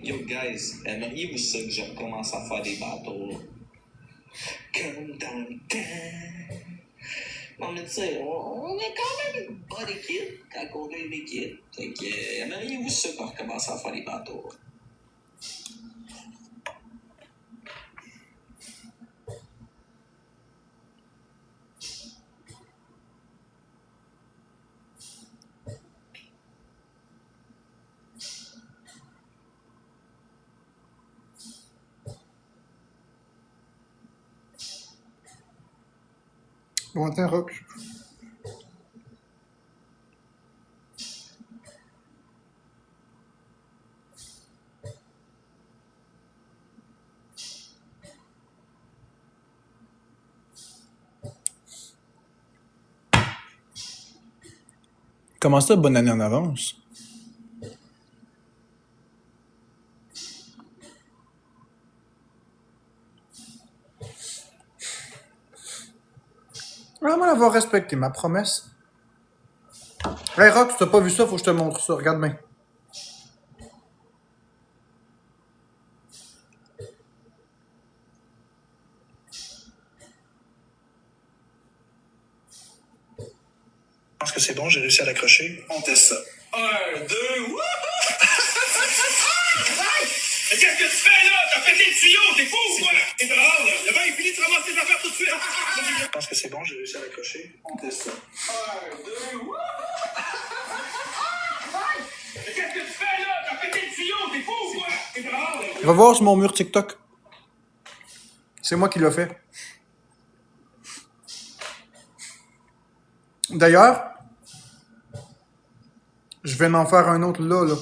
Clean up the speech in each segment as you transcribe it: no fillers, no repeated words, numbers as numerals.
Yo, guys, aimeriez-vous ça que je recommence à faire des battles? Comme dans le temps. Non, mais tu sais, on est quand même une bonne équipe quand on est une équipe. Fait que, aimeriez-vous ça qu'on recommence à faire des battles? Bon, attends, Rock. Comment ça, bonne année en avance? Vraiment avoir respecté ma promesse. Hey, Rock, tu t'as pas vu ça, faut que je te montre ça. Regarde bien. Je pense que c'est bon, j'ai réussi à l'accrocher. On teste ça. 1, 2, wouhou! Mais qu'est-ce que tu fais là? T'as pété le tuyau, t'es fou ou quoi? T'es dehors, là. Le vin est fini de ramasser tes affaires tout de suite. Je pense que c'est bon, j'ai réussi à l'accrocher. On teste ça. 1, 2, wouhou! Mais qu'est-ce que tu fais là? T'as pété le tuyau, t'es fou ou quoi? T'es dehors, là. Va voir sur mon mur TikTok. C'est moi qui l'ai fait. D'ailleurs, je vais en faire un autre là.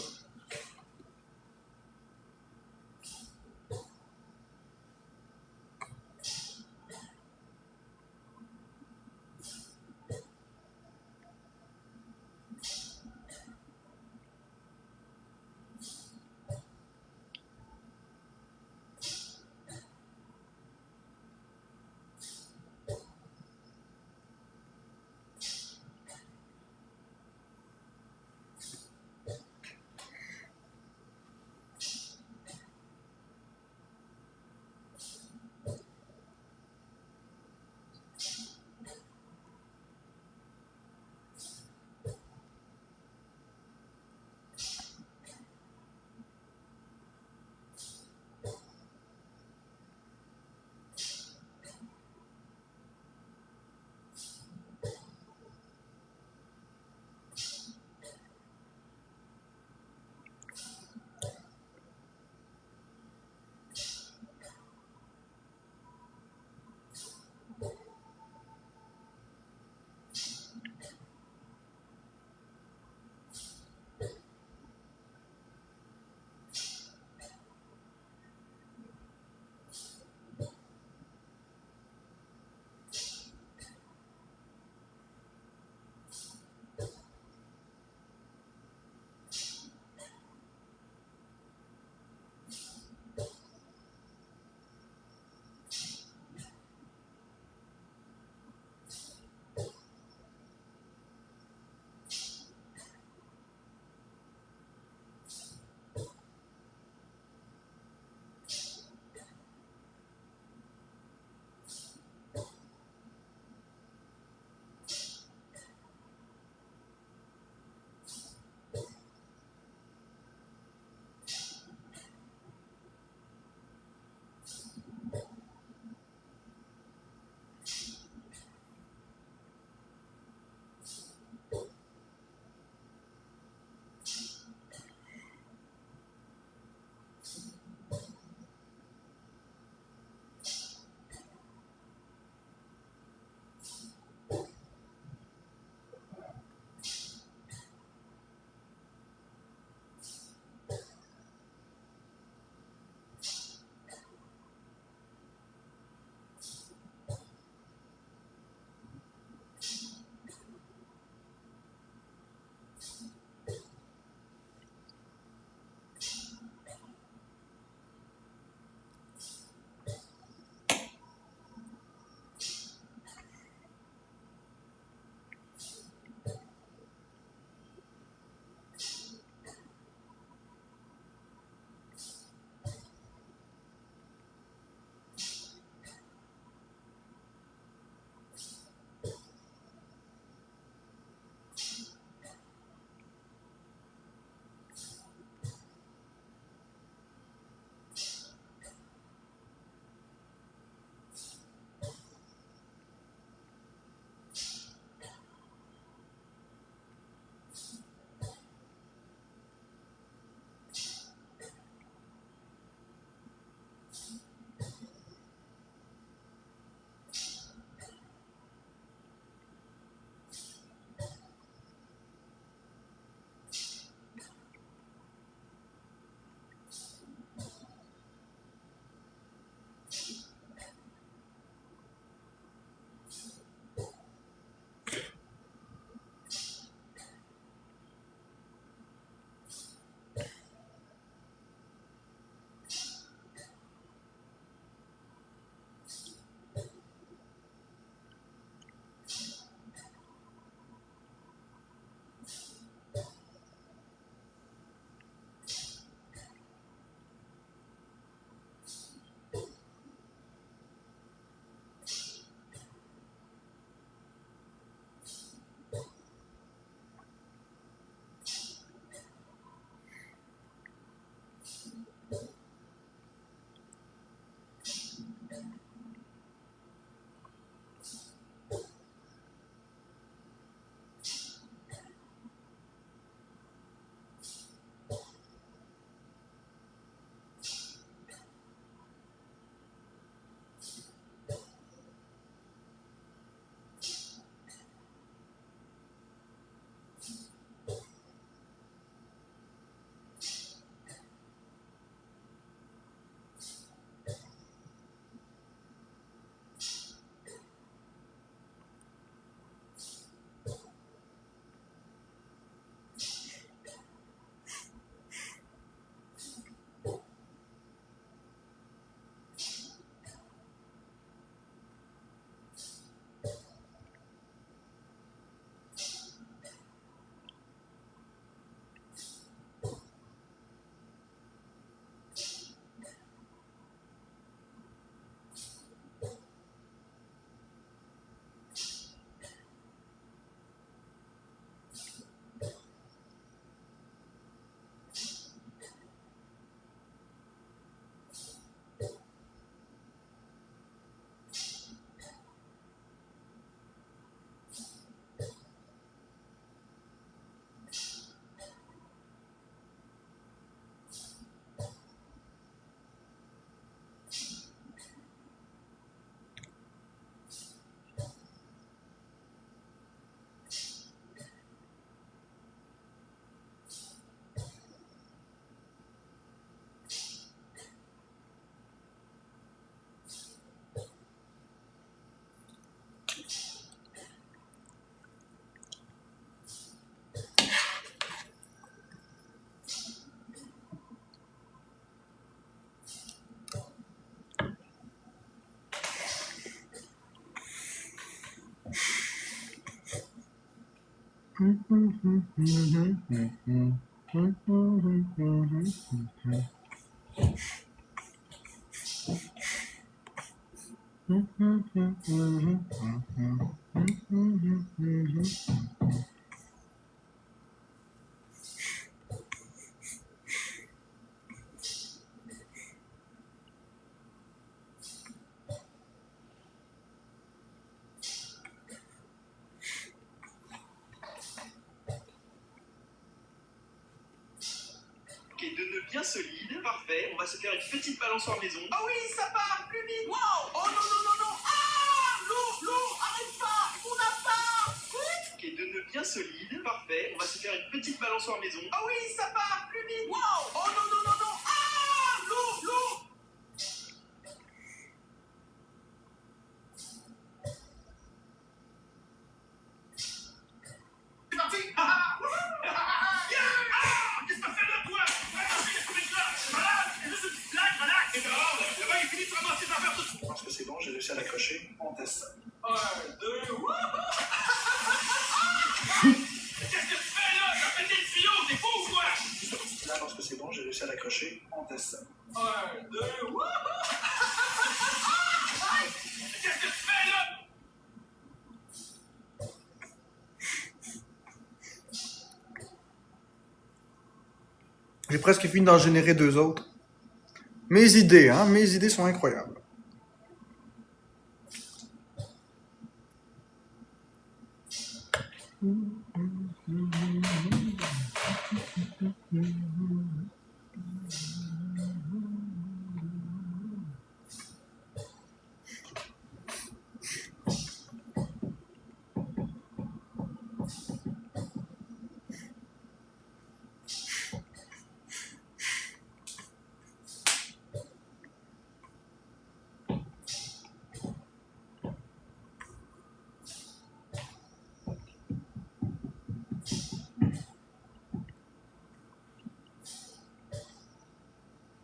Ok, deux nœuds bien solides, parfait. On va se faire une petite balançoire maison. Ah oui, ça part, plus vite. Wow. Oh non, non, non, non. Ah, l'eau, arrête pas, on a pas. Ok, deux nœuds bien solides, parfait. On va se faire une petite balançoire maison. Ah oui, ça part, plus vite. Wow. Oh non, non, non, non. Ah, l'eau. C'est parti. Qu'est-ce que t'as fait là, toi? Je pense que c'est bon, j'ai réussi à l'accrocher. On teste ça. 1, 2, wouhou! Qu'est-ce que tu fais là? T'as pété le tuyau, t'es fou ou quoi? Là, parce que c'est bon, j'ai réussi à l'accrocher. On teste ça. 1, 2, wouhou! Qu'est-ce que tu fais là? J'ai presque fini d'en générer 2 autres. Mes idées sont incroyables.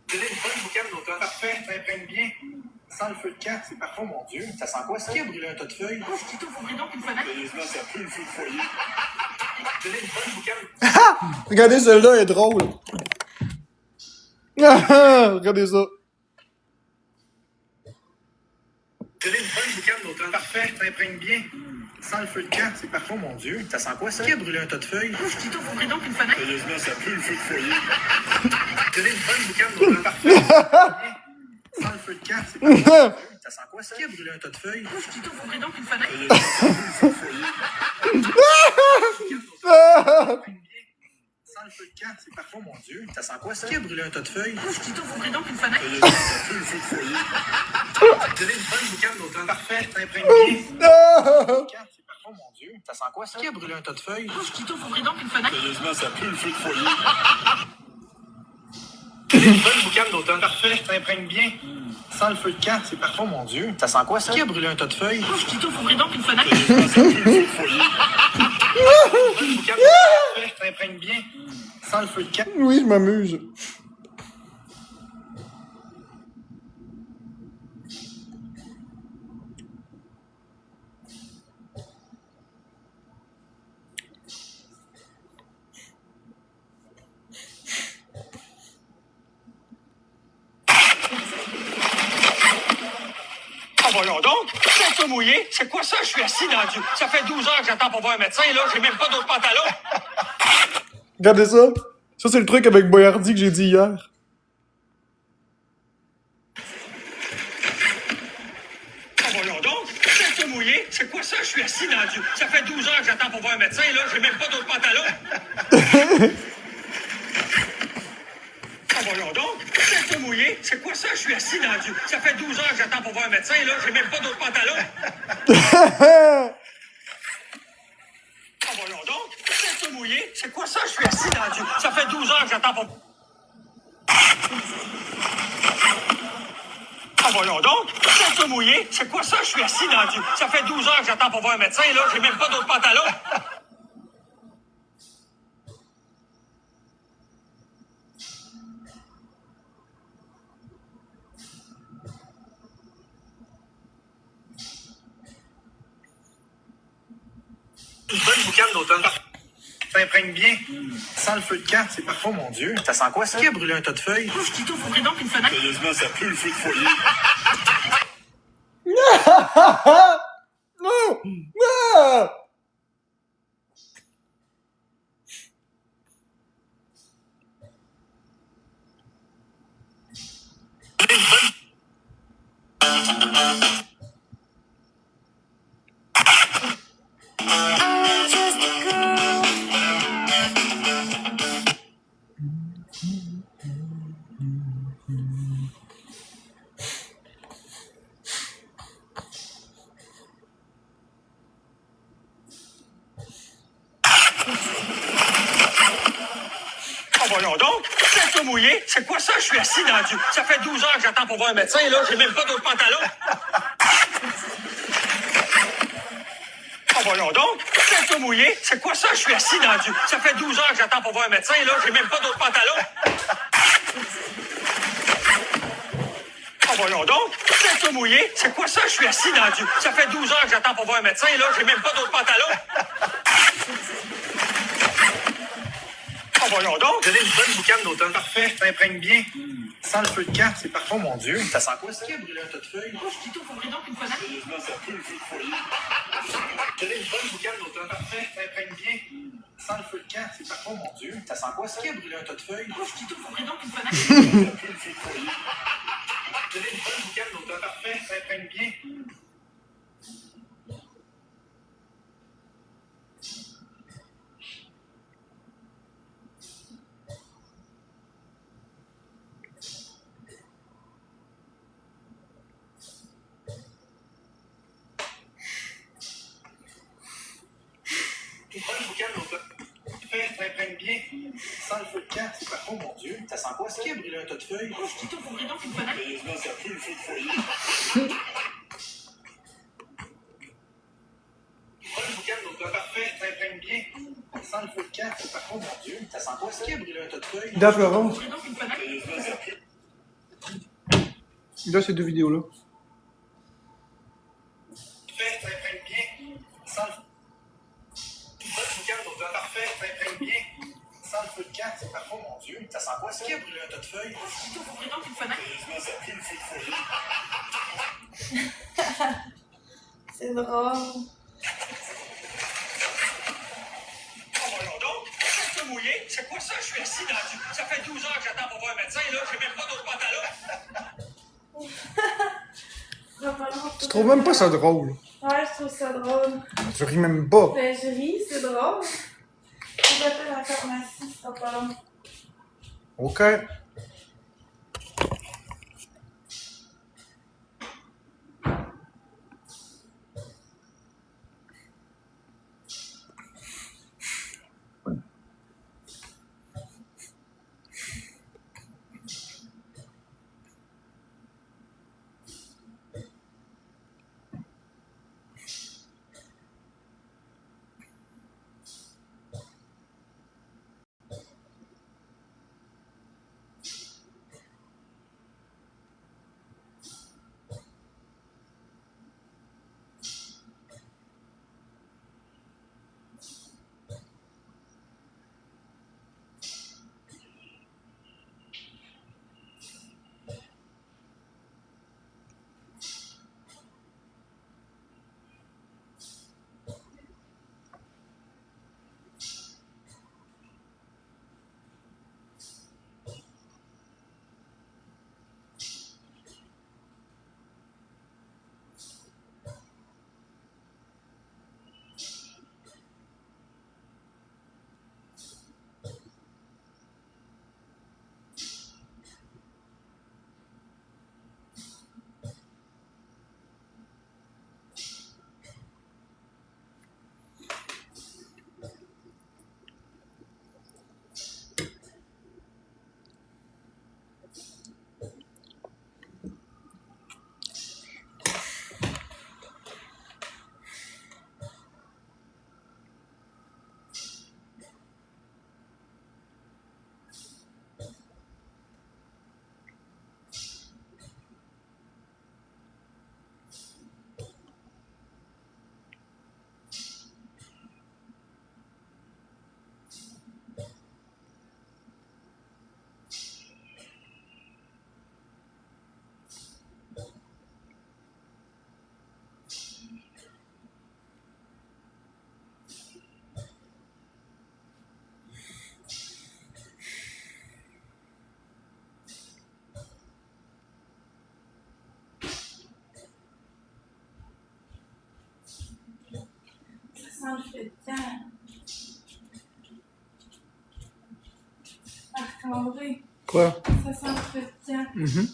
Tenez une bonne boucane d'automne. Parfait, ça imprègne bien. Sans le feu de camp, c'est parfait, mon Dieu. Ça sent quoi, ça? Qui a brûlé un tas de feuilles? Ouf, Tito, faut ouvrir donc une fenêtre. Sérieusement, ça pue le feu de foyer. Tenez une bonne boucane. Regardez, celle-là est drôle. Regardez ça. Tenez une bonne boucane d'automne. Parfait, ça imprègne bien. Sans le feu de camp, c'est parfait, mon Dieu. Ça sent quoi, ça? Qui a brûlé un tas de feuilles? Ouf, Tito, faut ouvrir donc une fenêtre. Sérieusement, ça pue le feu de foyer. Tenez une bonne boucane d'automne. Parfait. Sans le feu de camp, c'est parfait, mon Dieu. Ça sent quoi, ça? Qui a brûlé un tas de feuilles? Ouf, Tito, faut ouvrir donc une fenêtre. Sérieusement, ça pue le feu de foyer. Sans le feu de camp, c'est parfait, mon Dieu. Ça sent quoi, ça? Qui a brûlé un tas de feuilles? Ouf, Tito, faut ouvrir donc une fenêtre. Sérieusement, ça pue le feu de foyer. Tenez une bonne boucane d'automne. Parfait, ça imprègne bien. C'est parfait, mon Dieu. Ça sent quoi, ça? Qui a brûlé un tas de feuilles? Ouf, Tito, faut ouvrir donc une fenêtre. Sérieusement, ça pue le feu de foyer. Tenez une bonne boucane d'automne. Parfait, ça imprègne bien. Sans le feu de camp, c'est parfait, mon Dieu. Ça sent quoi, ça? Qui a brûlé un tas de feuilles? Ouf, Tito, faut ouvrir donc une fenêtre. Sérieusement, ça pue le feu de foyer. Une bonne boucane d'automne. Parfait, ça imprègne bien. Sans le feu de camp. Oui, je m'amuse. Ah, voyons donc, c'est un peu mouillé. C'est quoi ça? Je suis assis dans du... Ça fait 12 heures que j'attends pour voir un médecin, là. J'ai même pas d'autres pantalons. Regardez ça. Ça, c'est le truc avec Boyardi que j'ai dit hier. Ah, voyons donc, c'est un peu mouillé. C'est quoi ça? Je suis assis dans du... Ça fait 12 heures que j'attends pour voir un médecin, là. J'ai même pas d'autres pantalons. Ah, voyons donc, c'est un peu mouillé. C'est quoi ça? Je suis assis dans du... Ça fait 12 heures que j'attends pour voir un médecin, là. J'ai même pas d'autres pantalons. Ah, voyons donc, c'est un peu mouillé. C'est quoi ça? Je suis assis dans du... Ça fait 12 heures que j'attends pour... Ah, voyons donc, c'est un peu mouillé. C'est quoi ça? Je suis assis dans du... Ça fait 12 heures que j'attends pour voir un médecin, là. J'ai même pas d'autres pantalons. Une bonne boucane d'automne. t'imprègnes bien. Sans le feu de camp, c'est parfait, mon Dieu. Ça sent quoi, ça? Qui a brûlé un tas de feuilles? Ouf, Tito, faudrait donc une fenêtre. Sérieusement, ça pue le feu de foyer. Non! Non! Oh, voyons donc, c'est mouillé. C'est quoi ça? Je suis assis dans du... Ça fait 12 heures que j'attends pour voir un médecin, là. J'ai même pas d'autres pantalons. Oh, voyons donc, c'est mouillé. C'est quoi ça? Je suis assis dans du... Ça fait 12 heures que j'attends pour voir un médecin, là. J'ai même pas d'autres pantalons. Oh, voyons donc, c'est mouillé. C'est quoi ça? Je suis assis dans du... Ça fait 12 heures que j'attends pour voir un médecin, là. J'ai même pas d'autres pantalons. Oh, voyons donc. Tenez une bonne boucane d'automne. Parfait, t'imprègnes bien. Sans le feu de camp, c'est parfait, mon Dieu. Ça sent quoi, ça? Qui a brûlé un tas de feuilles? Ouf, Tito, faudrait donc une fenêtre. Sérieusement, ça pue le feu de foyer. Tenez une bonne boucane d'automne. Parfait, t'imprègnes bien. Sans le feu de camp, c'est parfait, mon Dieu. Ça sent quoi, ça? Qui a brûlé un tas de feuilles? Ouf, Tito, faudrait donc une fenêtre. Ça pue le feu de foyer. Tenez une bonne boucane d'automne. Parfait, t'imprègnes bien. Une bonne boucane d'automne. Parfait, t'imprègnes bien. Sans le feu de camp, c'est parfait, mon Dieu. Ça sent quoi, ça? Qui a brûlé un tas de feuilles? Ouf, Tito, faudrait donc une fenêtre. Sérieusement, ça pue le feu de foyer. Une bonne boucane d'automne. Parfait, t'imprègnes bien. Sans le feu de camp, c'est parfait, mon Dieu. Ça sent quoi, ça? Qui a brûlé un tas de feuilles? Il a Florent. Faudrait donc une fenêtre. Sérieusement, ça pue. Il a ces deux vidéos-là. Parfait, t'imprègnes bien. Sans le... Une bonne boucane d'automne. Parfait, t'imprègnes bien. Sans le feu de camp, c'est parfait, mon Dieu. Ça sent quoi, ça? Qui a brûlé un tas de feuilles? Ouf, Tito, faudrait donc une fenêtre. Sérieusement, ça pue le feu de foyer. C'est drôle. Oh, voyons donc, c'est mouillé. C'est quoi ça? Je suis assis dans du... Ça fait 12 heures que j'attends pour voir un médecin, là. J'ai même pas d'autres pantalons. Tu trouves même pas ça drôle? Ouais, je trouve ça drôle. Tu ris même pas. Ben, je ris, c'est drôle. On t'appelle à la pharmacie, ce sera pas long. Ok. sent le feu de camp. Marc-André, Quoi? ça sent le feu de camp. Mhm.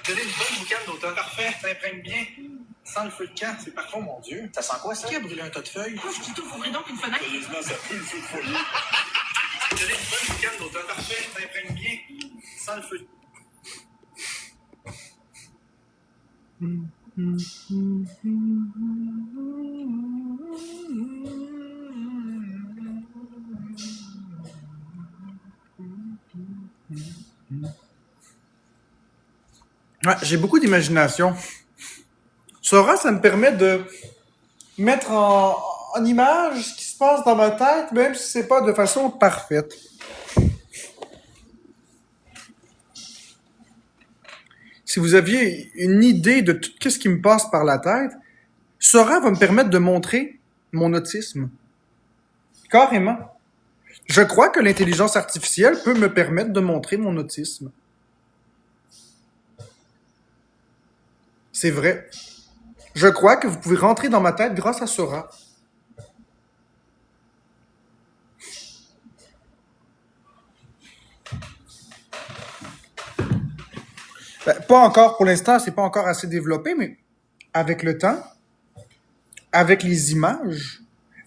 Donner une bonne boucane d'automne. Parfait, ça imprègne bien. Sans le feu de camp, c'est parfait, oh mon Dieu. Ça sent quoi, ça? Qui a brûlé un tas de feuilles? Ouvrez donc une fenêtre. Sérieusement, ça pue le feu de foyer. Donner une bonne boucane d'automne. Parfait, ça imprègne bien. Sans le feu de Ouais, j'ai beaucoup d'imagination. Sora, ça me permet de mettre en image ce qui se passe dans ma tête, même si c'est pas de façon parfaite. Si vous aviez une idée de tout ce qui me passe par la tête, Sora va me permettre de montrer mon autisme. Carrément. Je crois que l'intelligence artificielle peut me permettre de montrer mon autisme. C'est vrai. Je crois que vous pouvez rentrer dans ma tête grâce à Sora. Ben, pas encore pour l'instant, c'est pas encore assez développé, mais avec le temps, avec les images,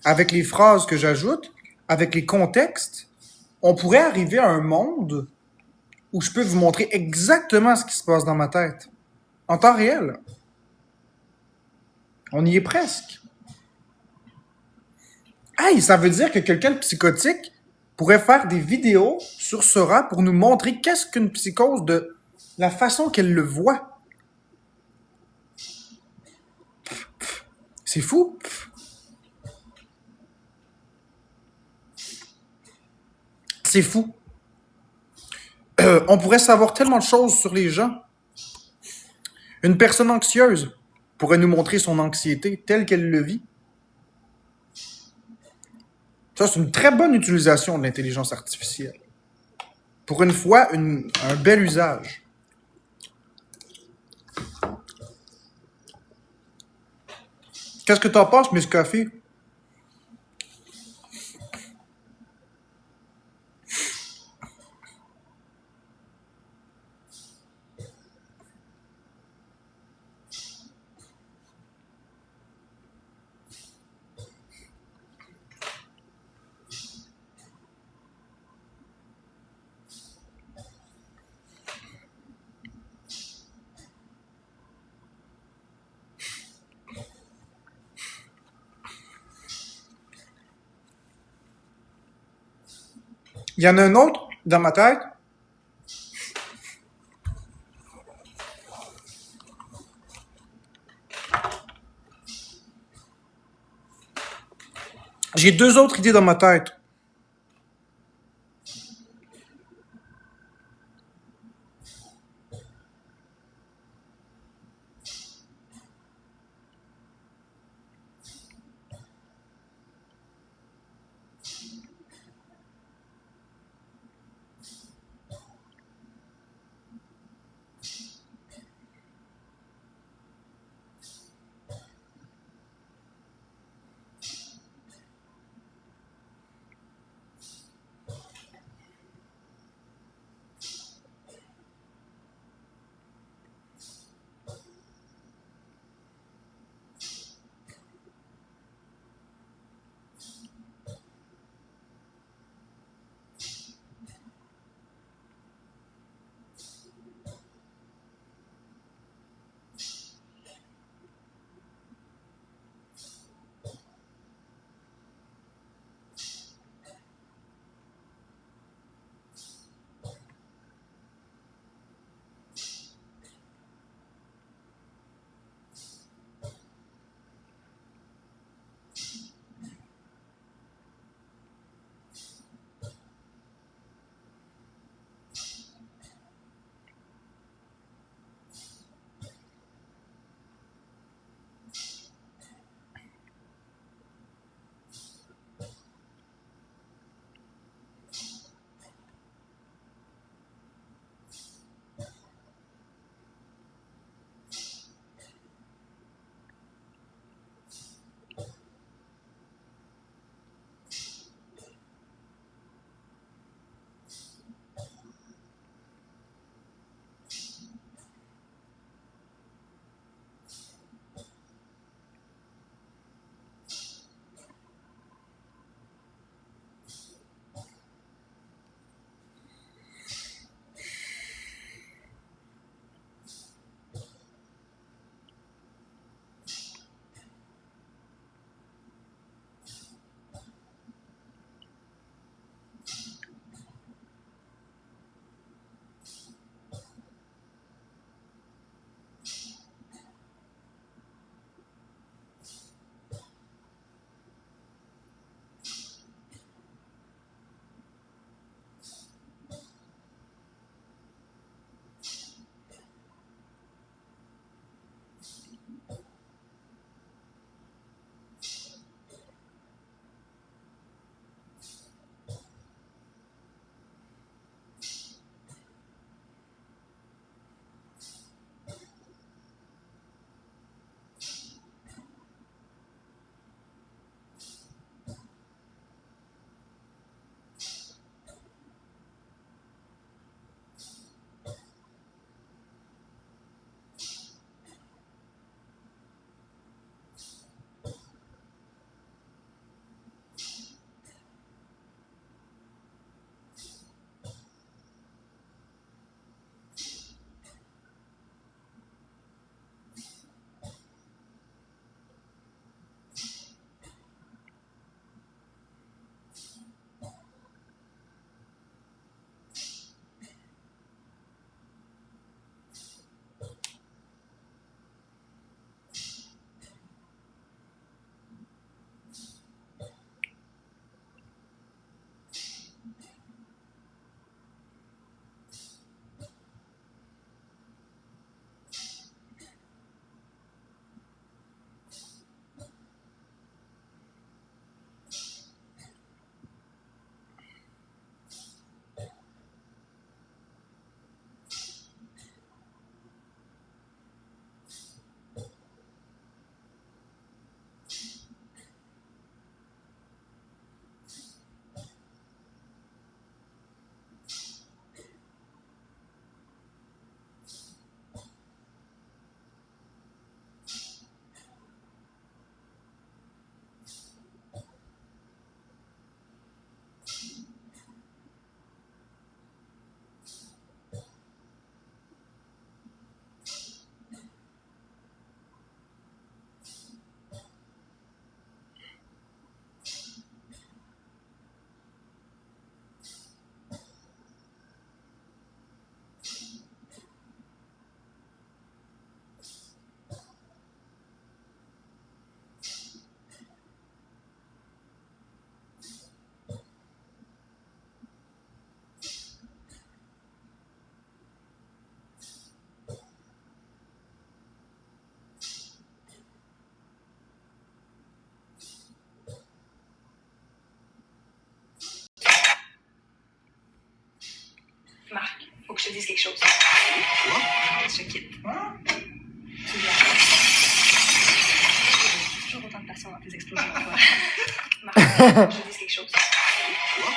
avec les phrases que j'ajoute, avec les contextes, on pourrait arriver à un monde où je peux vous montrer exactement ce qui se passe dans ma tête. En temps réel. On y est presque. Hey, ça veut dire que quelqu'un de psychotique pourrait faire des vidéos sur Sora pour nous montrer qu'est-ce qu'une psychose de la façon qu'elle le voit. C'est fou. C'est fou. On pourrait savoir tellement de choses sur les gens. Une personne anxieuse pourrait nous montrer son anxiété telle qu'elle le vit. Ça, c'est une très bonne utilisation de l'intelligence artificielle. Pour une fois, un bel usage. Qu'est-ce que t'en penses, Miss Coffee? Il y en a un autre dans ma tête. J'ai deux autres idées dans ma tête. je te dise quelque chose. Quoi? Je quitte. Hein? Tu viens. Toujours autant de passion dans tes explosions, toi. Marc, je te dise quelque chose. Quoi?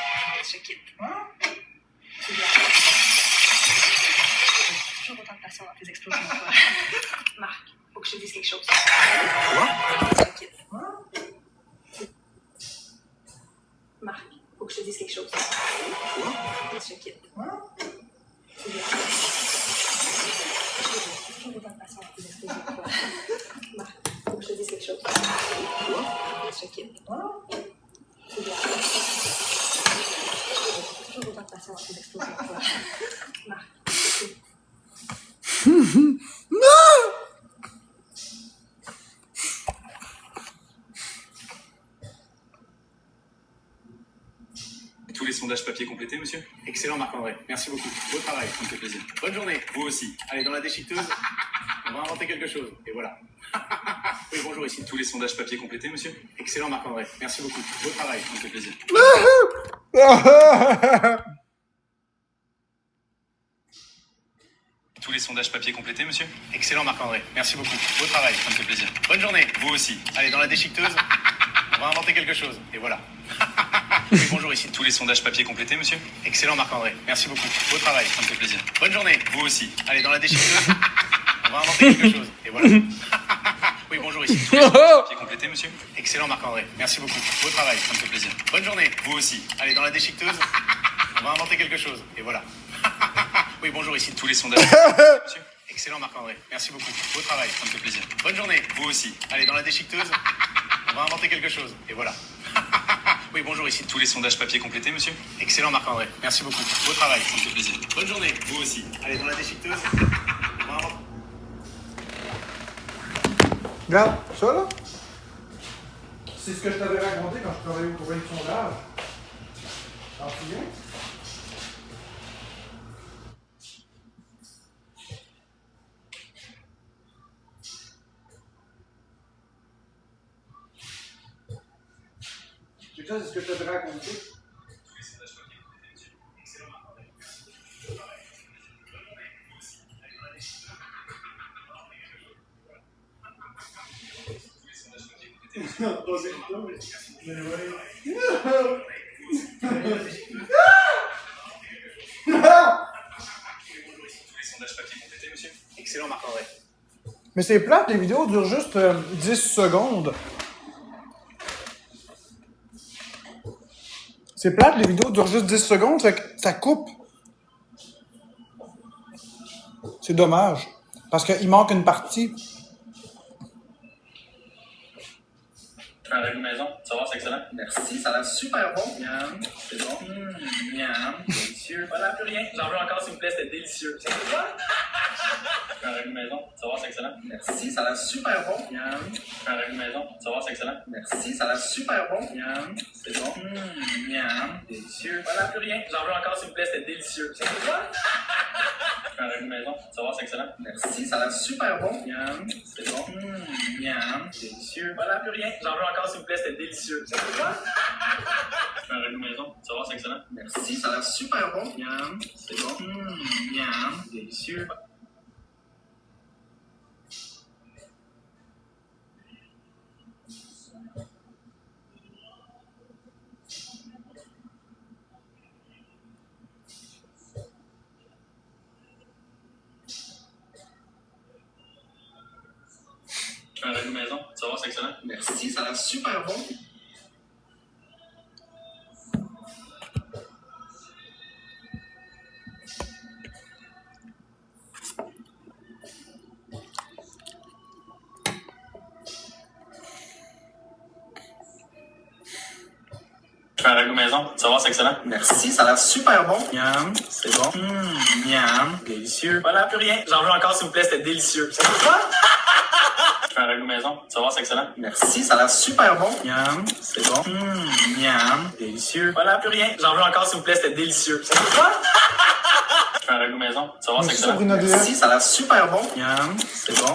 Je quitte. Hein? Tu viens. Toujours autant de passion dans tes explosions, toi. Marc, faut que je te dise quelque chose. Quoi? Je quitte. Hein? Marc, faut que je te dise quelque chose. Quoi? Je quitte. Hein? Tu viens. Toujours autant de passion dans tes explosions, toi. Marc, faut que je te dise quelque chose. Quoi? Je quitte. Hein? Tu viens. Toujours autant de passion dans tes explosions, toi. Marc, je quitte. Tous les sondages papier complétés, monsieur? Excellent, Marc-André. Merci beaucoup. Beau travail. Ça me fait plaisir. Bonne journée. Vous aussi. Allez, dans la déchiqueteuse, on va inventer quelque chose. Et voilà. Oui, bonjour, ici. Tous les sondages papier complétés, monsieur? Excellent, Marc-André. Merci beaucoup. Beau travail. Ça me fait plaisir. Tous les sondages papier complétés, monsieur? Excellent, Marc-André. Merci beaucoup. Beau travail. Ça me fait plaisir. Bonne journée. Vous aussi. Allez, dans la déchiqueteuse, on va inventer quelque chose. Et voilà. Oui, bonjour, ici. Tous les sondages papier complétés, monsieur? Excellent, Marc-André. Merci beaucoup. Beau travail. Ça me fait plaisir. Bonne journée. Vous aussi. Allez, dans la déchiqueteuse, on va inventer quelque chose. Et voilà. Oui, bonjour, ici. Tous les sondages papier complétés, monsieur? Excellent, Marc-André. Merci beaucoup. Beau travail. Ça me fait plaisir. Bonne journée. Vous aussi. Allez, dans la déchiqueteuse, on va inventer quelque chose. Et voilà. Oui, bonjour, ici. Tous les sondages papier complétés, monsieur? Excellent, Marc-André. Merci beaucoup. Beau travail. Ça me fait plaisir. Bonne journée. Vous aussi. Allez, dans la déchiqueteuse, on va inventer quelque chose. Et voilà. Oui, bonjour, ici. Tous les sondages papier complétés, monsieur? Excellent, Marc-André. Merci beaucoup. Beau travail. Ça me fait plaisir. Bonne journée. Vous aussi. Allez, dans la déchiqueteuse, on va inventer... Regarde, ça là, c'est ce que je t'avais raconté quand je travaillais au courrier de sondage. T'en souviens? C'est ça, c'est ce que je t'avais raconté. Tous les sondages papier complétés, monsieur? Excellent, Marc-André. Mais c'est plate, les vidéos durent juste 10 secondes. C'est plate, les vidéos durent juste 10 secondes, fait que ça coupe. C'est dommage. Parce qu'il manque une partie. Un ragoût maison, ça va, c'est excellent. Merci, ça a l'air super bon. Miam, c'est bon. Miam, délicieux. Voilà, plus rien. J'en veux encore, s'il vous plaît, c'était délicieux. C'est quoi? Un ragoût maison, ça va, c'est excellent. Merci, ça a l'air super bon. Miam, Un ragoût maison, ça va, c'est excellent. merci, ça a l'air super bon. Miam, c'est bon. Miam, délicieux. Voilà, plus rien. J'en veux encore, s'il vous plaît, c'était délicieux. C'est quoi? Un ragoût maison, ça va, c'est excellent. Merci, ça a l'air super bon. Miam, c'est bon. Miam, délicieux. Voilà, plus rien. J'en veux encore, s'il vous plaît, c'était délicieux. C'est quoi? Un ragoût maison, ça va, c'est excellent. Merci, ça a l'air super bon. Miam, c'est bon. Miam, délicieux. Un ragoût maison, ça va, c'est excellent. Merci, ça a l'air super bon. Un ragoût maison, ça va, c'est excellent. Merci, ça a l'air super bon. Miam, c'est bon. Miam, délicieux. Voilà, plus rien. J'en veux encore, s'il vous plaît, c'était délicieux. C'est quoi? Un ragoût maison, ça va, c'est excellent. Merci, ça a l'air super bon. Miam, c'est bon. Miam, délicieux. Voilà, plus rien. J'en veux encore, s'il vous plaît, c'était délicieux. C'est quoi? Un ragoût maison, ça va, c'est Merci excellent. Sabrina Merci, DS. ça a l'air super bon. Miam, c'est bon.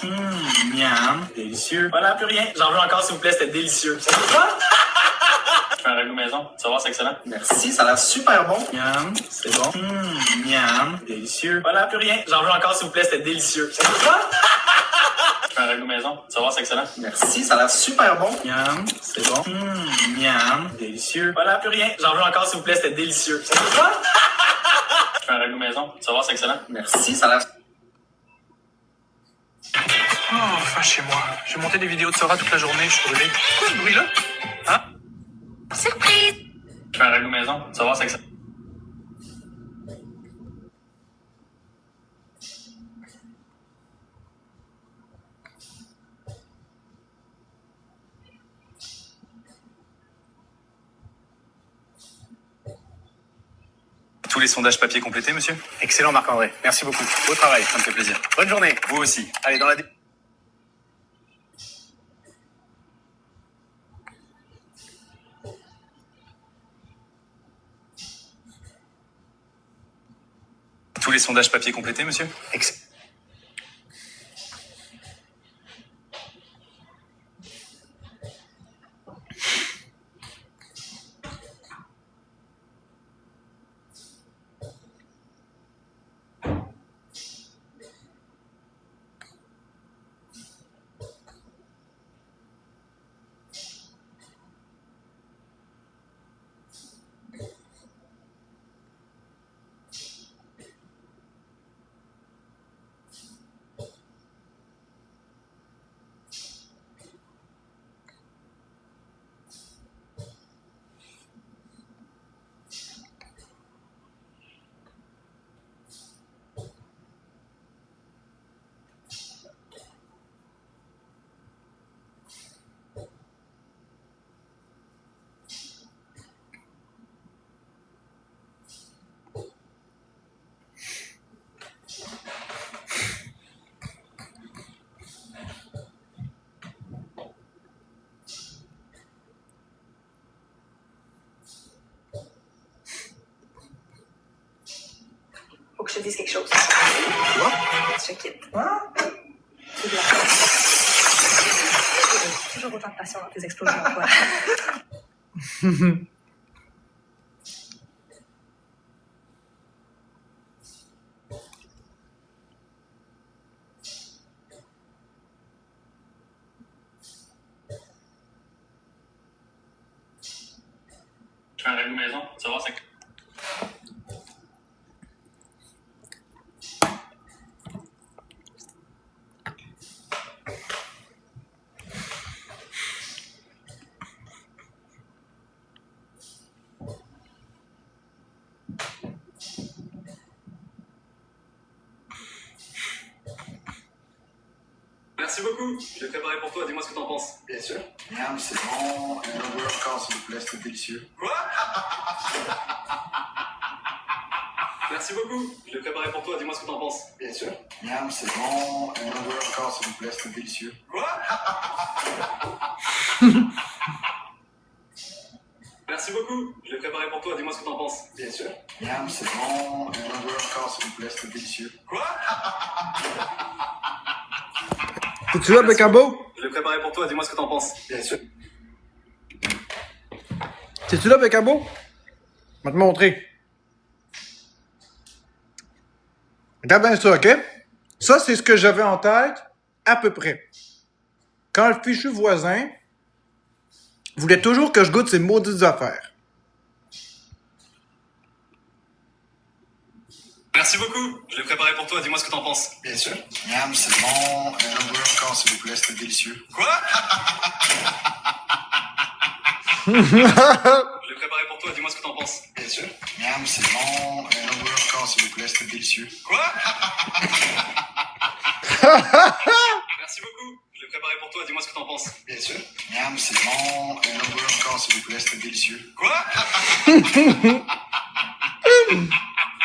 Miam, délicieux. Voilà, plus rien. J'en veux encore, s'il vous plaît, c'était délicieux. C'est quoi? fais un ragoût maison. Tu vas voir, c'est excellent. Merci, ça a l'air super bon. Miam, c'est bon. Miam, délicieux. Voilà, plus rien. J'en veux encore, s'il vous plaît, c'était délicieux. C'est ça? Je fais un ragoût maison. Tu vas voir, c'est excellent. Merci, ça a l'air super bon. Miam, c'est bon. Miam, délicieux. Voilà, plus rien. J'en veux encore, s'il vous plaît, c'était délicieux. C'est ça? Je fais un ragoût maison. Tu vas voir, c'est excellent. Merci, ça a l'air... Oh, enfin chez moi. J'ai monté des vidéos de Sora toute la journée, je suis brûlé. Quoi ce bruit-là? Hein? Je fais un ragoût maison. Tu vas voir, c'est excellent. Tous les sondages papier complétés, monsieur? Excellent Marc-André, merci beaucoup. Beau travail. Ça me fait plaisir. Bonne journée. Vous aussi. Allez, dans la... Tous les sondages papier complétés, monsieur? Faut que je te dise quelque chose. Quoi? Je te quitte. Hein? C'est de la J'ai toujours autant de passion dans tes explosions, toi. Je fais un ragoût maison. Tu vas voir, c'est excellent. Merci beaucoup. Je l'ai préparé pour toi. Dis-moi ce que t'en penses. Bien sûr. Miam, c'est bon. Un hamburger encore, s'il vous plaît, c'était délicieux. Quoi? Merci beaucoup. Je l'ai préparé pour toi. Dis-moi ce que t'en penses. Bien sûr. Miam, c'est bon. Un hamburger encore, s'il vous plaît, c'était délicieux. Quoi? Merci beaucoup. Je l'ai préparé pour toi. Dis-moi ce que t'en penses. Bien sûr. Miam, c'est bon. Un hamburger encore, s'il vous plaît, c'était délicieux. Quoi? Es-tu là, Becabo? Je l'ai préparé pour toi. Dis-moi ce que t'en penses. Bien sûr. Es-tu là, Becabo? Je vais te montrer. Regarde bien ça, OK? Ça, c'est ce que j'avais en tête, à peu près. Quand le fichu voisin voulait toujours que je goûte ces maudites affaires. Merci beaucoup. Je l'ai préparé pour toi. Dis-moi ce que t'en penses. Bien sûr. Miam, c'est bon. Un hamburger encore, s'il vous plaît, c'était délicieux. Quoi? Je l'ai préparé pour toi. Dis-moi ce que t'en penses. Bien sûr. Miam, c'est bon. Un hamburger encore, s'il vous plaît, c'était délicieux. Quoi? Merci beaucoup. Je l'ai préparé pour toi. Dis-moi ce que t'en penses. Bien sûr. Miam, c'est bon. Un hamburger encore, s'il vous plaît, c'était délicieux. Quoi?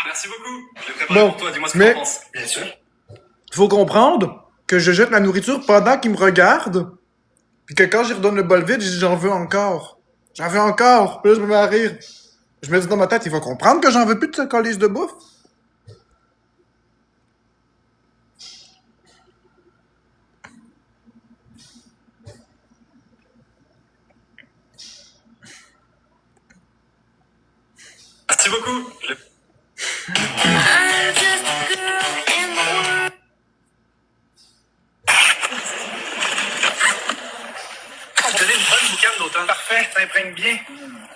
Merci beaucoup. Je l'ai préparé Bon, pour toi. Dis-moi ce que mais- t'en penses. Bien sûr. Il faut comprendre que je jette la nourriture pendant qu'il me regarde, puis que quand j'y redonne le bol vide, je dis j'en veux encore. J'en veux encore. Puis là, je me mets à rire. Je me dis dans ma tête, il va comprendre que j'en veux plus de ce calice de bouffe. Merci beaucoup. Donner une bonne boucane d'automne. Parfait, ça imprègne bien.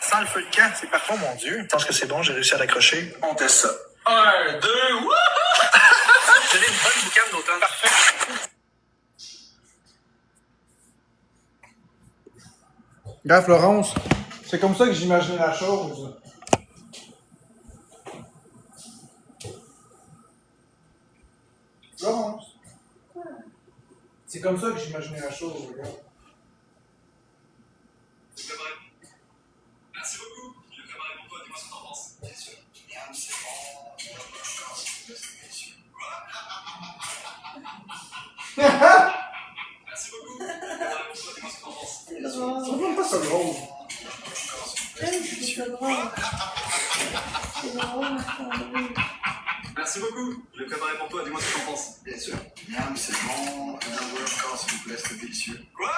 Sans le feu de camp, c'est parfait, mon Dieu. Je pense que c'est bon, j'ai réussi à l'accrocher. On teste ça. 1, 2, wouh! Donner une bonne boucane d'automne. Parfait. Regarde, Florence, c'est comme ça que j'imaginais la chose. Florence. C'est comme ça que j'imaginais la chose, regarde. Merci beaucoup. Je l'ai préparé pour toi. Dis-moi ce que t'en penses. Bien sûr. Miam, c'est bon. Merci beaucoup. Je l'ai préparé pour toi. Dis-moi ce que t'en penses. C'est drôle. C'est même pas ça drôle. C'est drôle. C'est drôle, Marc-André. Merci beaucoup. Je l'ai préparé pour toi. Dis-moi ce que t'en penses. Bien sûr. Miam, c'est bon. Un hamburger encore, s'il vous plaît, c'est délicieux. Quoi?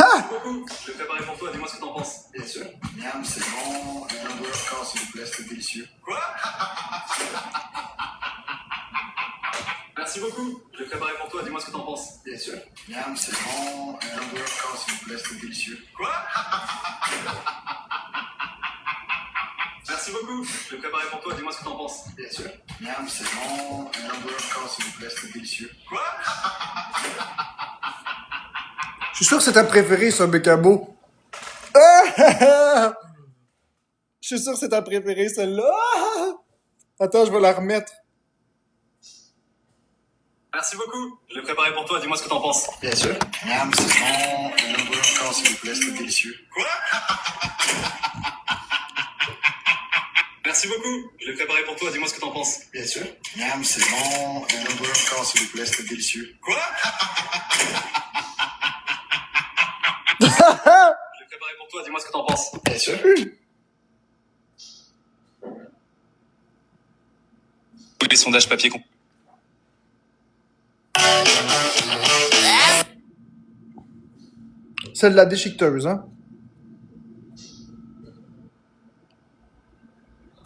Merci beaucoup. Je l'ai préparé pour toi. Dis-moi ce que t'en penses. Bien sûr. Miam, c'est bon. Un hamburger encore, s'il vous plaît, c'est délicieux. Quoi? Merci beaucoup. Je l'ai préparé pour toi. Dis-moi ce que t'en penses. Bien sûr. Miam, c'est bon. Un hamburger encore, s'il vous plaît, c'est délicieux. Quoi? Merci beaucoup. Je l'ai préparé pour toi. Dis-moi ce que t'en penses. Bien sûr. Miam, c'est bon. Un hamburger encore, s'il vous plaît, c'est délicieux. Quoi? Je suis sûr que c'est ta préférée, ça, Bécabo. Ah! Je suis sûr que c'est ta préférée, celle-là. Ah! Attends, je vais la remettre. Merci beaucoup. Je l'ai préparé pour toi. Dis-moi ce que t'en penses. Bien sûr. Miam, c'est bon. Un hamburger encore, s'il vous plaît, c'est délicieux. Quoi? Merci beaucoup. Je l'ai préparé pour toi. Dis-moi ce que t'en penses. Bien sûr. Miam, c'est bon. Un hamburger encore, s'il vous plaît, c'est délicieux. Quoi? Je l'ai préparé pour toi. Dis-moi ce que t'en penses. Bien sûr. Les sondages papier. Celle de la déchiqueteuse, hein?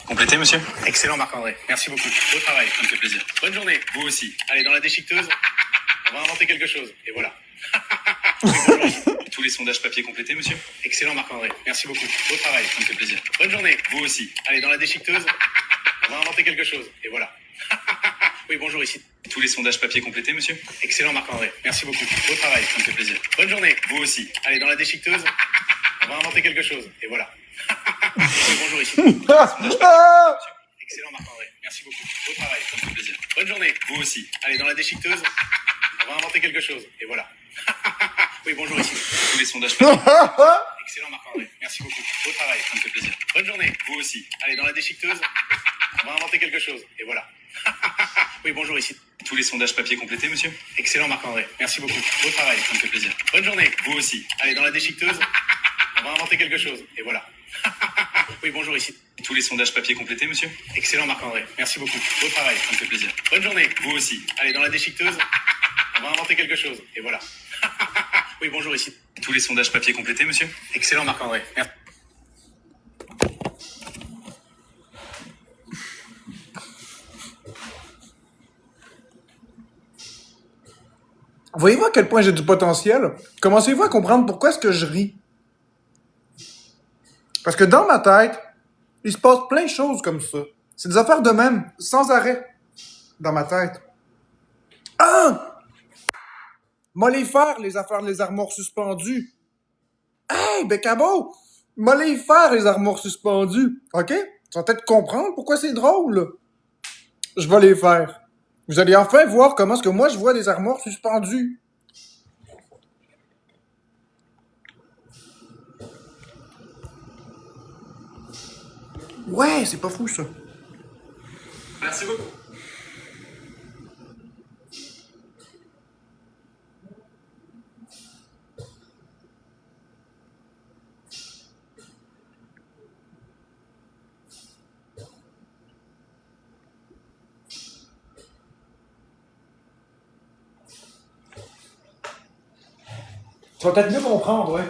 Complété, monsieur? Excellent, Marc-André. Merci beaucoup. Beau travail. Ça me fait plaisir. Bonne journée. Vous aussi. Allez, dans la déchiqueteuse, on va inventer quelque chose. Et voilà. Tous les sondages papier complétés, monsieur? Excellent, Marc-André. Merci beaucoup. Beau travail. Ça me fait plaisir. Bonne journée. Vous aussi. Allez, dans la déchiqueteuse, on va inventer quelque chose. Et voilà. Oui, bonjour, ici. Tous les sondages papier complétés, monsieur? Excellent, Marc-André. Merci beaucoup. Beau travail. Ça me fait plaisir. Bonne journée. Vous aussi. Allez, dans la déchiqueteuse, on va inventer quelque chose. Et voilà. Oui, bonjour, ici. Ah! Excellent, Marc-André. Merci beaucoup. Beau travail. Ça me fait plaisir. Bonne journée. Vous aussi. Allez, dans la déchiqueteuse, on va inventer quelque chose. Et voilà. Oui, bonjour, ici. Tous les sondages papier. Excellent, Marc-André. Merci beaucoup. Beau travail. Ça me fait plaisir. Bonne journée. Vous aussi. Allez, dans la déchiqueteuse, on va inventer quelque chose. Et voilà. Oui, bonjour, ici. Tous les sondages papier complétés, monsieur? Excellent, Marc-André. Merci beaucoup. Beau travail. Ça me fait plaisir. Bonne journée. Vous aussi. Allez, dans la déchiqueteuse, on va inventer quelque chose. Et voilà. Oui, bonjour, ici. Tous les sondages papier complétés, monsieur? Excellent, Marc-André. Merci beaucoup. Beau travail. Ça me fait plaisir. Bonne journée. Vous aussi. Allez, dans la déchiqueteuse, on va inventer quelque chose. Et voilà. Oui, bonjour, ici. Tous les sondages papier complétés, monsieur? Excellent, Marc-André. Merci. Voyez-vous à quel point j'ai du potentiel? Commencez-vous à comprendre pourquoi est-ce que je ris? Parce que dans ma tête, il se passe plein de choses comme ça. C'est des affaires de même, sans arrêt, dans ma tête. Ah! M'a les faire, les affaires, les armoires suspendues. Hey, Bécabo! M'a les faire, les armoires suspendues. OK? Tu vas peut-être comprendre pourquoi c'est drôle. Je vais les faire. Vous allez enfin voir comment est-ce que moi je vois des armoires suspendues. Ouais, c'est pas fou ça. Merci beaucoup. Tu vas peut-être mieux comprendre, ouais.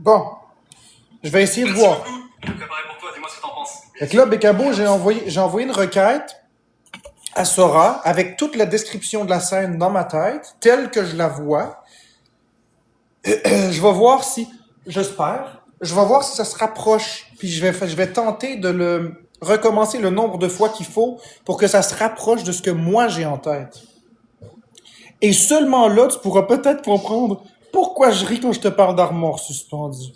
Bon, je vais essayer de voir. Merci beaucoup. Je l'ai préparé pour toi, dis-moi ce que t'en penses. Fait que là, Bécabo, j'ai envoyé une requête à Sora avec toute la description de la scène dans ma tête, telle que je la vois. Je vais voir si, j'espère, je vais voir si ça se rapproche. Puis je vais tenter de le recommencer le nombre de fois qu'il faut pour que ça se rapproche de ce que moi j'ai en tête. Et seulement là, tu pourras peut-être comprendre pourquoi je ris quand je te parle d'armoire suspendue.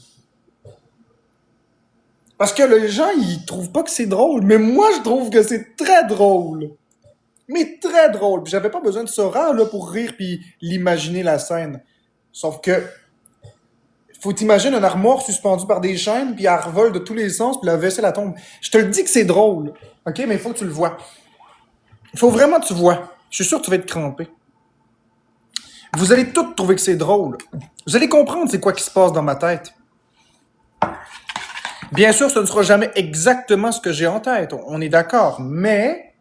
Parce que les gens, ils trouvent pas que c'est drôle, mais moi, je trouve que c'est très drôle. Mais très drôle. Puis j'avais pas besoin de Sora là pour rire puis l'imaginer la scène. Sauf que faut t'imaginer une armoire suspendue par des chaînes puis elle revole de tous les sens puis la vaisselle elle tombe. Je te le dis que c'est drôle. OK, mais il faut que tu le vois. Il faut vraiment que tu vois. Je suis sûr que tu vas être crampé. Vous allez tous trouver que c'est drôle. Vous allez comprendre c'est quoi qui se passe dans ma tête. Bien sûr, ce ne sera jamais exactement ce que j'ai en tête. On est d'accord. Mais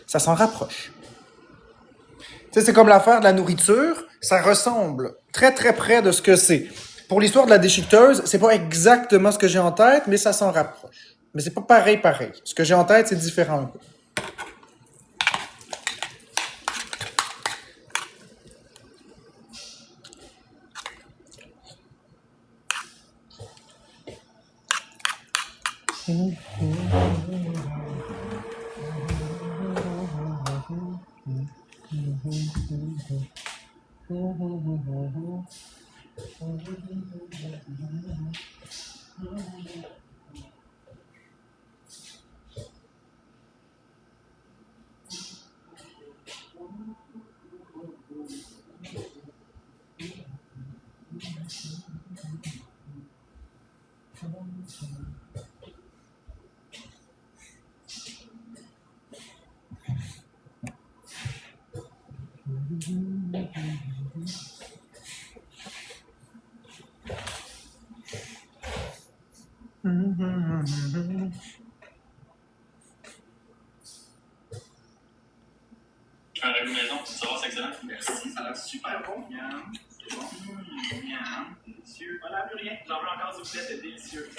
ça s'en rapproche. Tu sais, c'est comme l'affaire de la nourriture. Ça ressemble très, très près de ce que c'est. Pour l'histoire de la déchiqueteuse, c'est pas exactement ce que j'ai en tête, mais ça s'en rapproche. Mais c'est pas pareil. Ce que j'ai en tête, c'est différent un peu. Un ragoût maison, ça va, c'est excellent. Merci, ça a l'air super bon. Miam, c'est bon. Miam, délicieux. Voilà, plus rien. J'en veux encore, s'il vous plaît, c'est délicieux.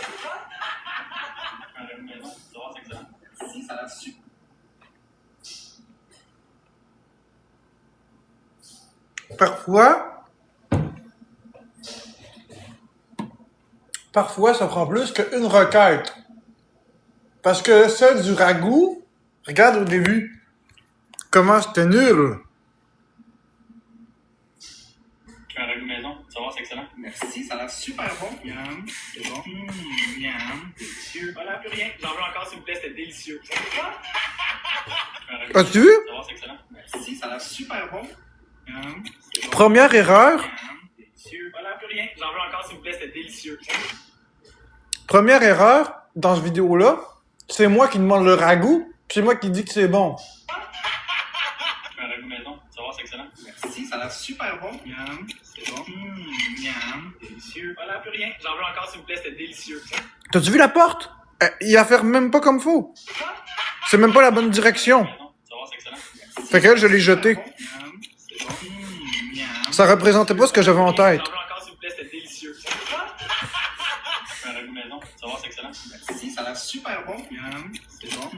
Un ragoût maison, ça va, c'est excellent. Merci, ça a l'air super. Parfois, ça prend plus qu'une requête. Parce que celle du ragoût, regarde au début, comment c'était nul. Un ragoût maison, ça va, c'est excellent. Merci, ça a l'air super bon. Miam, c'est bon. Miam, délicieux. Voilà, plus rien. J'en veux encore, s'il vous plaît, c'était délicieux. Un ragoût As-tu vu? ça va, c'est excellent. Merci, ça a l'air super bon. Miam, c'est bon. Première erreur. Miam, délicieux. Voilà, plus rien. J'en veux encore, s'il vous plaît, c'était délicieux. Première erreur dans cette vidéo-là, c'est moi qui demande le ragoût, puis c'est moi qui dis que c'est bon. Un ragoût maison, ça va, c'est excellent. Merci, ça a l'air super bon. Miam, c'est bon. Miam, délicieux. Voilà, plus rien. J'en veux encore, s'il vous plaît, c'était délicieux. T'as-tu vu la porte? Il a fait même pas comme faut. C'est même pas la bonne direction. Maison, ça va, c'est excellent. Fait que je l'ai jeté. Miam, c'est bon. Miam. Ça représentait pas ce que j'avais en tête. J'en veux encore, s'il vous plaît, c'était délicieux. Un ragoût maison, ça va, c'est excellent. Merci, ça a l'air super bon. Miam, c'est bon.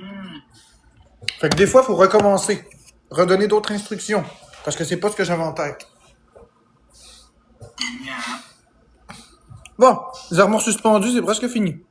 Fait que des fois, il faut recommencer. Redonner d'autres instructions. Parce que c'est pas ce que j'avais en tête. Miam. Bon, les armoires suspendues, c'est presque fini.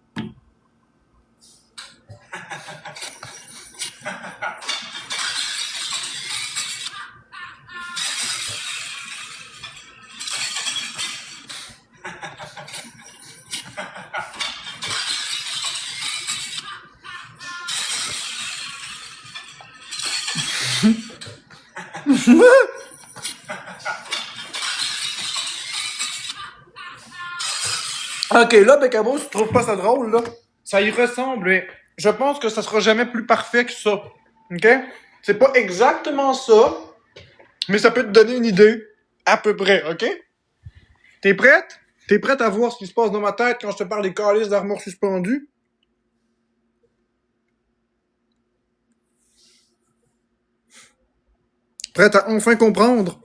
Ok, là, Bécabo, si tu trouves pas ça drôle, là, ça y ressemble, mais je pense que ça sera jamais plus parfait que ça. Ok? C'est pas exactement ça, mais ça peut te donner une idée, à peu près, ok? T'es prête? T'es prête à voir ce qui se passe dans ma tête quand je te parle des calices d'armoire suspendues? Prête à enfin comprendre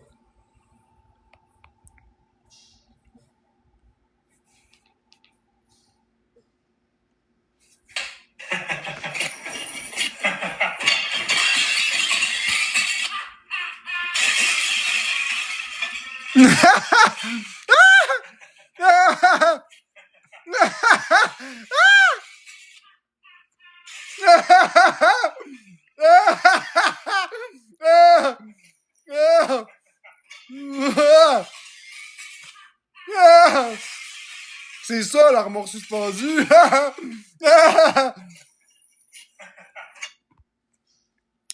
C'est ça, l'armoire suspendue.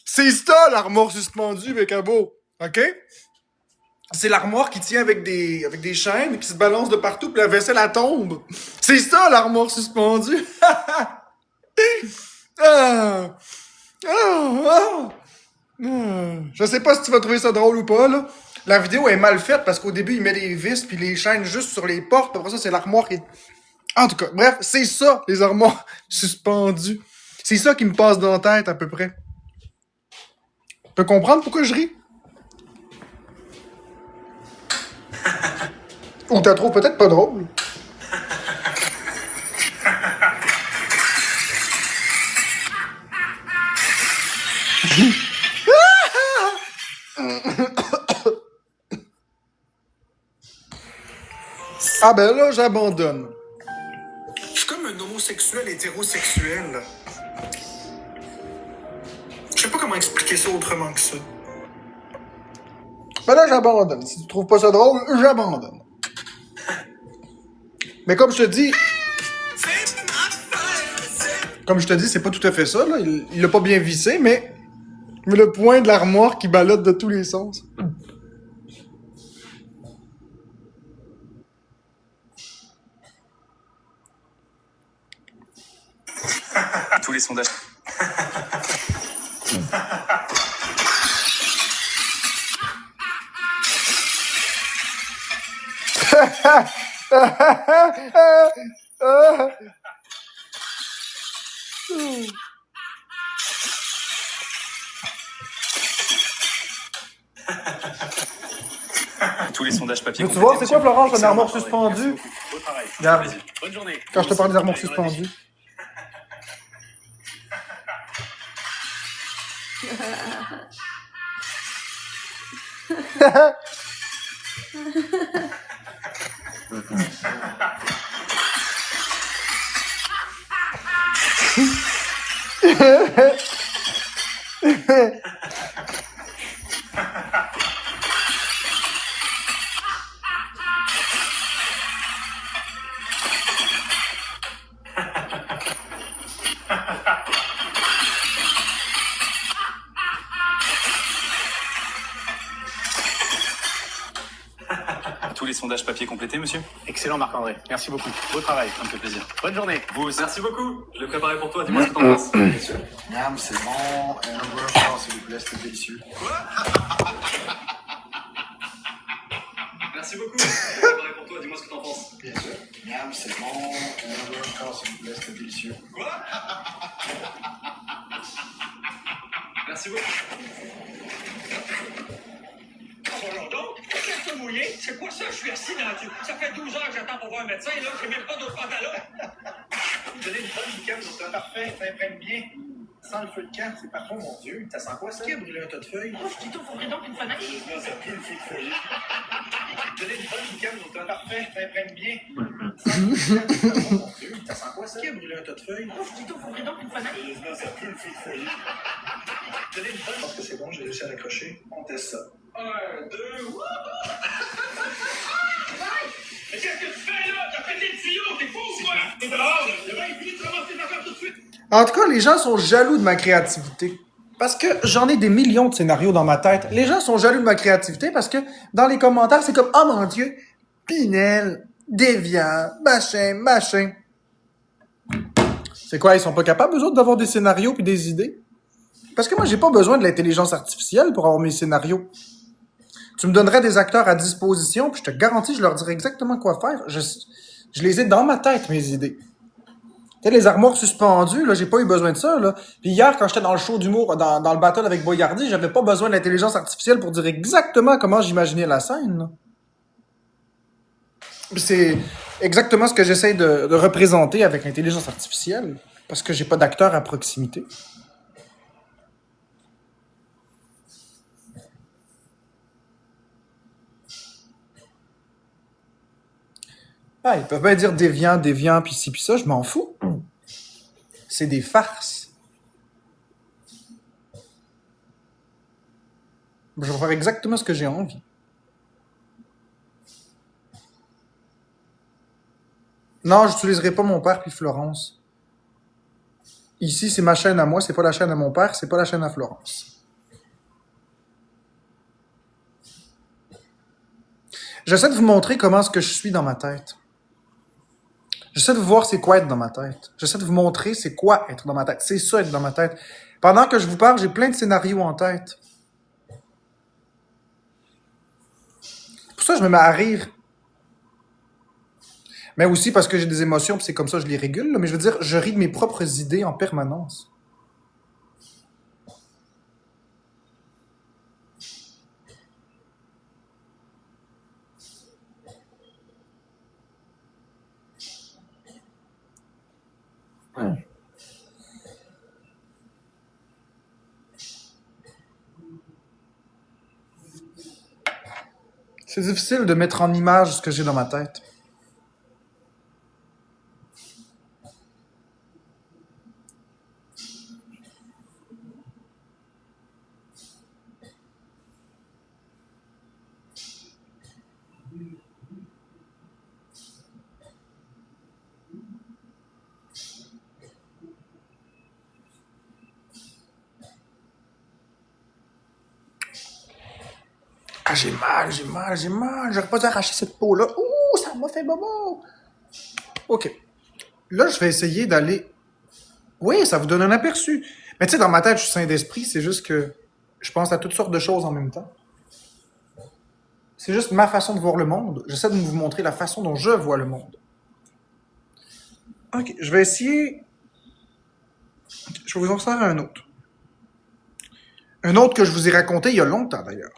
C'est ça, l'armoire suspendue, Bécabo. OK? C'est l'armoire qui tient avec des chaînes, qui se balance de partout, puis la vaisselle, elle tombe. C'est ça, l'armoire suspendue. Ah. Je sais pas si tu vas trouver ça drôle ou pas, là. La vidéo est mal faite parce qu'au début, il met les vis puis les chaînes juste sur les portes. Après ça, c'est l'armoire qui... En tout cas, bref, c'est ça, les armoires suspendues. C'est ça qui me passe dans la tête, à peu près. Tu peux comprendre pourquoi je ris? Ou t'as trouvé peut-être pas drôle? Ah ben là, j'abandonne. Je suis comme un homosexuel hétérosexuel. Je sais pas comment expliquer ça autrement que ça. Ben là, j'abandonne. Si tu trouves pas ça drôle, j'abandonne. Mais comme je te dis... Comme je te dis, c'est pas tout à fait ça, là. Il l'a pas bien vissé, mais le point de l'armoire qui ballotte de tous les sens. Tous les sondages. Tous les sondages papier. Tu vois, c'est quoi, Florence, un armoire suspendu? Beau travail. Regarde, Bonne journée. quand je te parle des armoires suspendues. Tous les sondages papier complétés, monsieur. Excellent, Marc-André. Merci beaucoup. Beau travail. Ça me fait plaisir. Bonne journée. Vous aussi. Merci beaucoup. Je l'ai préparé pour toi. Dis-moi ce que t'en penses. Bien sûr. Miam, c'est bon. Un hamburger, s'il vous plaît, c'était délicieux. Merci beaucoup. Je l'ai préparé pour toi. Dis-moi ce que t'en penses. Bien sûr. Miam, c'est bon. Un hamburger, s'il vous plaît, c'était délicieux. Merci beaucoup. Voyons donc, qu'est-ce que mouillé? C'est quoi ça? Je suis assis dans du... Ça fait 12 heures que j'attends pour voir un médecin, là. J'ai même pas d'autres pantalons. Vous donnez une bonne boucane d'automne. Parfait, ça imprègne bien. Sans le feu de camp, c'est parfait, mon Dieu. Ça sent quoi, ça? Qui a brûlé un tas de feuilles? Tito, faudrait donc une fenêtre. Non, ça pue le feu de foyer. Donnez une bonne boucane d'automne. Parfait, ça imprègne bien. Sans le feu de camp, c'est parfait, mon Dieu. Ça sent quoi, ça? Qui a brûlé un tas de feuilles? Tito, faudrait donc une fenêtre. Non, ça pue le feu de foyer. Donnez une bonne... Je pense que c'est bon, j'ai réussi à l'accrocher. On teste ça. 1, 2, mais qu'est-ce que tu fais, là? T'as fait des tuyaux, t'es fou ou quoi? T'es dehors, là. Le bain est fini de ramasser tes affaires tout de suite. En tout cas, les gens sont jaloux de ma créativité. Parce que j'en ai des millions de scénarios dans ma tête. Les gens sont jaloux de ma créativité parce que dans les commentaires, c'est comme « Oh mon Dieu, Pinel, déviant, machin. » C'est quoi, ils sont pas capables, eux autres, d'avoir des scénarios puis des idées? Parce que moi, j'ai pas besoin de l'intelligence artificielle pour avoir mes scénarios. Tu me donnerais des acteurs à disposition, puis je te garantis, je leur dirais exactement quoi faire. Je les ai dans ma tête, mes idées. Tu sais, les armoires suspendues, là, j'ai pas eu besoin de ça, là. Puis hier, quand j'étais dans le show d'humour, dans le battle avec Boyardi, j'avais pas besoin de l'intelligence artificielle pour dire exactement comment j'imaginais la scène, là. C'est exactement ce que j'essaie de représenter avec l'intelligence artificielle, parce que j'ai pas d'acteur à proximité. Ah, ils peuvent bien dire déviant, puis ci, puis ça, je m'en fous. C'est des farces. Je vais faire exactement ce que j'ai envie. Non, j'utiliserai pas mon père puis Florence. Ici, c'est ma chaîne à moi, c'est pas la chaîne à mon père, c'est pas la chaîne à Florence. J'essaie de vous montrer comment est-ce que je suis dans ma tête. J'essaie de vous voir c'est quoi être dans ma tête. J'essaie de vous montrer c'est quoi être dans ma tête. C'est ça être dans ma tête. Pendant que je vous parle, j'ai plein de scénarios en tête. Pour ça, je me mets à rire. Mais aussi parce que j'ai des émotions, puis c'est comme ça que je les régule. Là. Mais je veux dire, je ris de mes propres idées en permanence. C'est difficile de mettre en image ce que j'ai dans ma tête. Ah, j'ai mal. J'aurais pas dû arracher cette peau-là. Ouh, ça m'a fait bobo. OK. Là, je vais essayer d'aller... Oui, ça vous donne un aperçu. Mais tu sais, dans ma tête, je suis sain d'esprit. C'est juste que je pense à toutes sortes de choses en même temps. C'est juste ma façon de voir le monde. J'essaie de vous montrer la façon dont je vois le monde. OK, je vais essayer... Je vais vous en faire un autre. Un autre que je vous ai raconté il y a longtemps, d'ailleurs.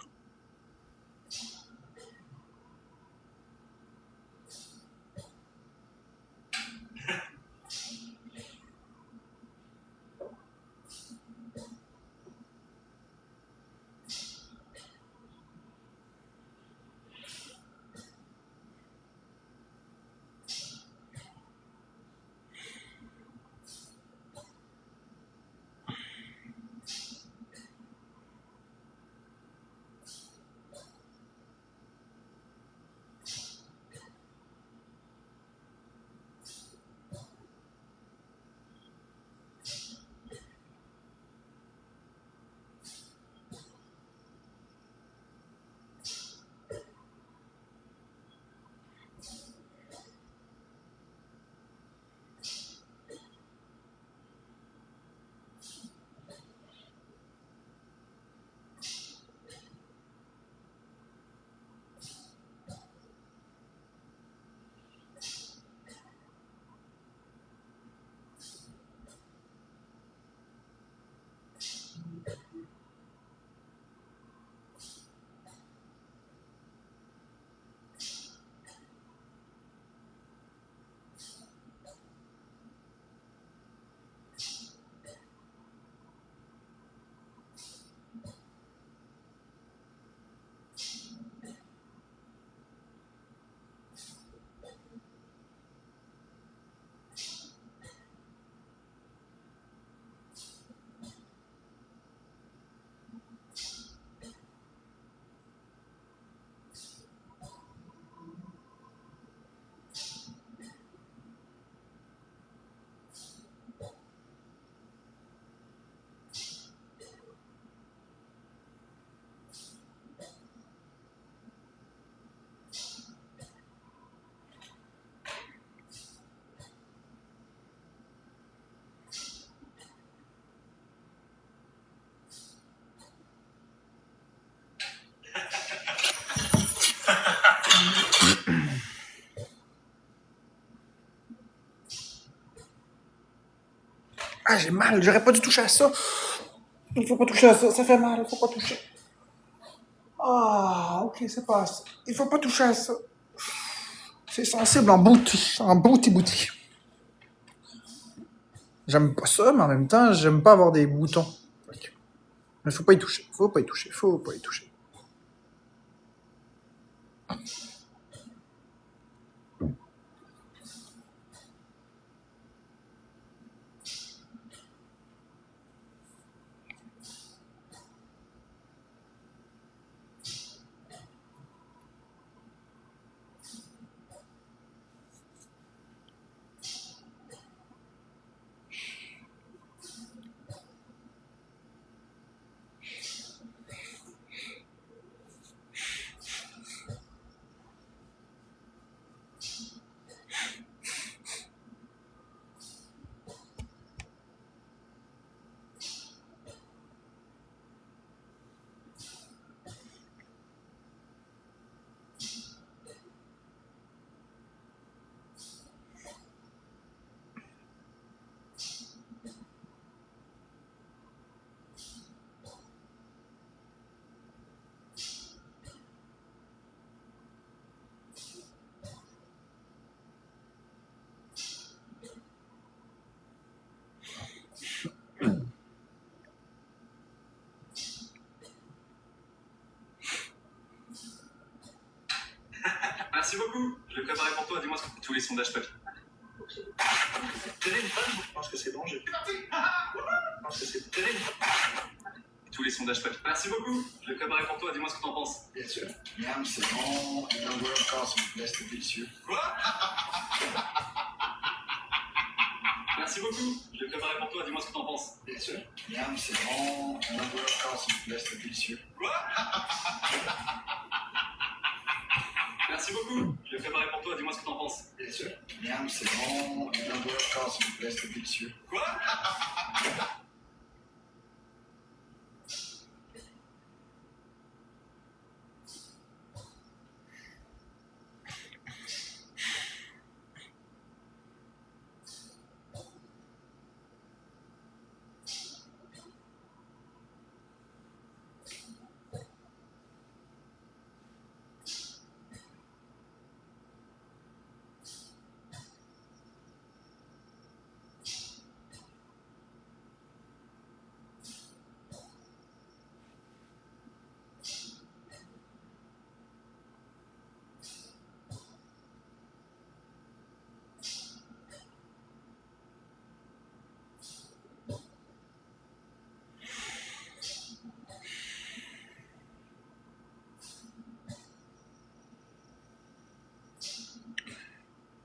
Ah, j'ai mal, j'aurais pas dû toucher à ça. Il faut pas toucher à ça, ça fait mal, il faut pas toucher. Ah, ok, c'est pas ça. Il faut pas toucher à ça. C'est sensible en bouti. J'aime pas ça, mais en même temps, j'aime pas avoir des boutons. Mais faut pas y toucher, faut pas y toucher. Merci beaucoup. Je l'ai préparé pour toi. Dis-moi ce que tous les sondages papier. Tenez une femme, je pense que c'est bon. Je pense que c'est. Tenez une Tous les sondages papier. Merci beaucoup. Je l'ai préparé pour toi. Dis-moi ce que t'en penses. Bien sûr. Miam, c'est bon. Un hamburger encore, s'il vous plaît, c'est délicieux. Merci beaucoup. Je l'ai préparé pour toi. Dis-moi ce que t'en penses. Bien sûr. Miam, c'est bon. Un hamburger encore, s'il vous plaît, c'est délicieux. Merci beaucoup. Je l'ai préparé pour toi. Dis-moi ce que t'en penses. Bien sûr. Miam, c'est bon. Un hamburger encore, s'il vous plaît, c'est délicieux.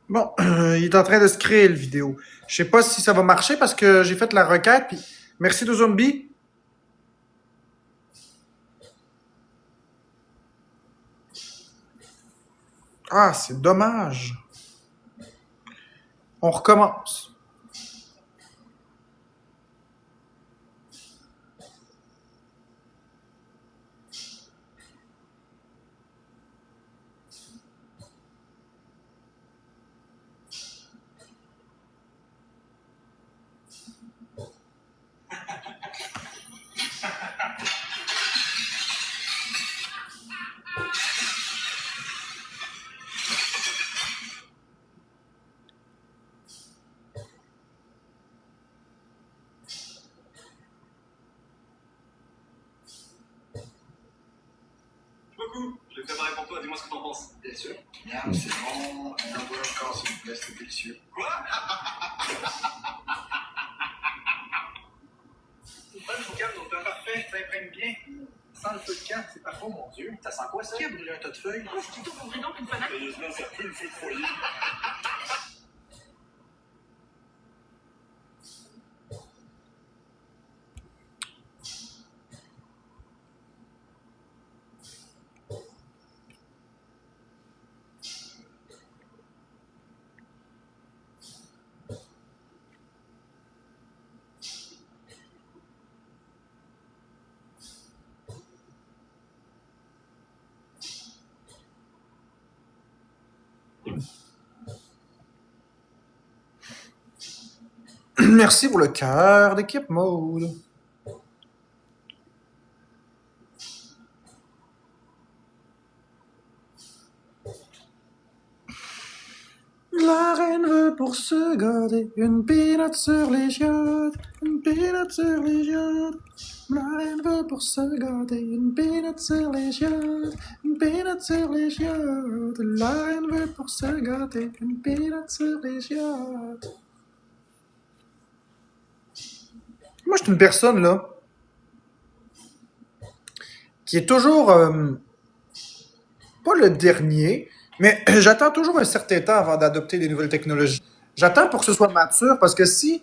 Bon, il est en train de se créer le vidéo. Je sais pas si ça va marcher parce que j'ai fait la requête. Puis merci de Zombie. Ah, c'est dommage. On recommence. Beaucoup. Je l'ai préparé pour toi. Dis-moi ce que t'en penses. Bien sûr. Miam, c'est bon. Un hamburger encore, s'il vous plaît, c'est délicieux. Une bonne boucane d'automne. Parfait, ça imprègne bien. Sans le feu de camp, c'est parfait, mon Dieu. Ça sent quoi, ça? Qui a brûlé un tas de feuilles? Ouvrez donc une fenêtre. Sérieusement, ça pue le feu de foyer. Merci pour le cœur d'équipe mode. La reine veut pour se garder une peanut sur les chiottes, une peanut sur les chiottes. La reine veut pour se garder une peanut sur les chiottes, une peanut sur les chiottes. La reine veut pour se garder une peanut sur les chiottes. Moi, je suis une personne, là, qui est toujours, pas le dernier, mais j'attends toujours un certain temps avant d'adopter des nouvelles technologies. J'attends pour que ce soit mature, parce que si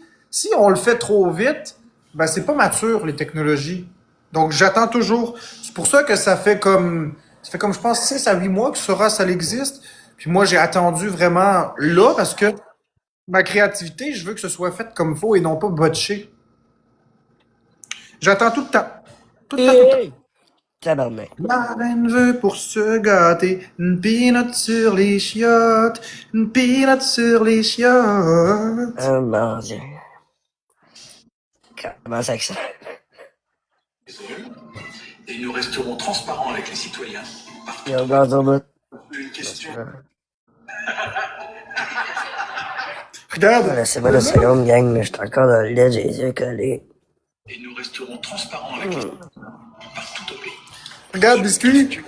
on le fait trop vite, ben c'est pas mature, les technologies. Donc, j'attends toujours. C'est pour ça que ça fait comme je pense, 6 à 8 mois que ça existe. Puis moi, j'ai attendu vraiment là parce que ma créativité, je veux que ce soit fait comme faut et non pas botché. J'attends tout le temps. Tout le temps, tout le temps. Tabarnak. La reine veut pour se gâter une peanut sur les chiottes, une peanut sur les chiottes. Oh mon Dieu. Comment ça que ça? Et nous resterons transparents avec les citoyens. Il y a un gaz au bout. Une question. Regarde. Laissez-moi 2 secondes, gang, mais je suis encore dans le lit, j'ai les yeux collés. Et nous resterons transparents avec les citoyens partout au pays. Regarde, Biscuit. Tu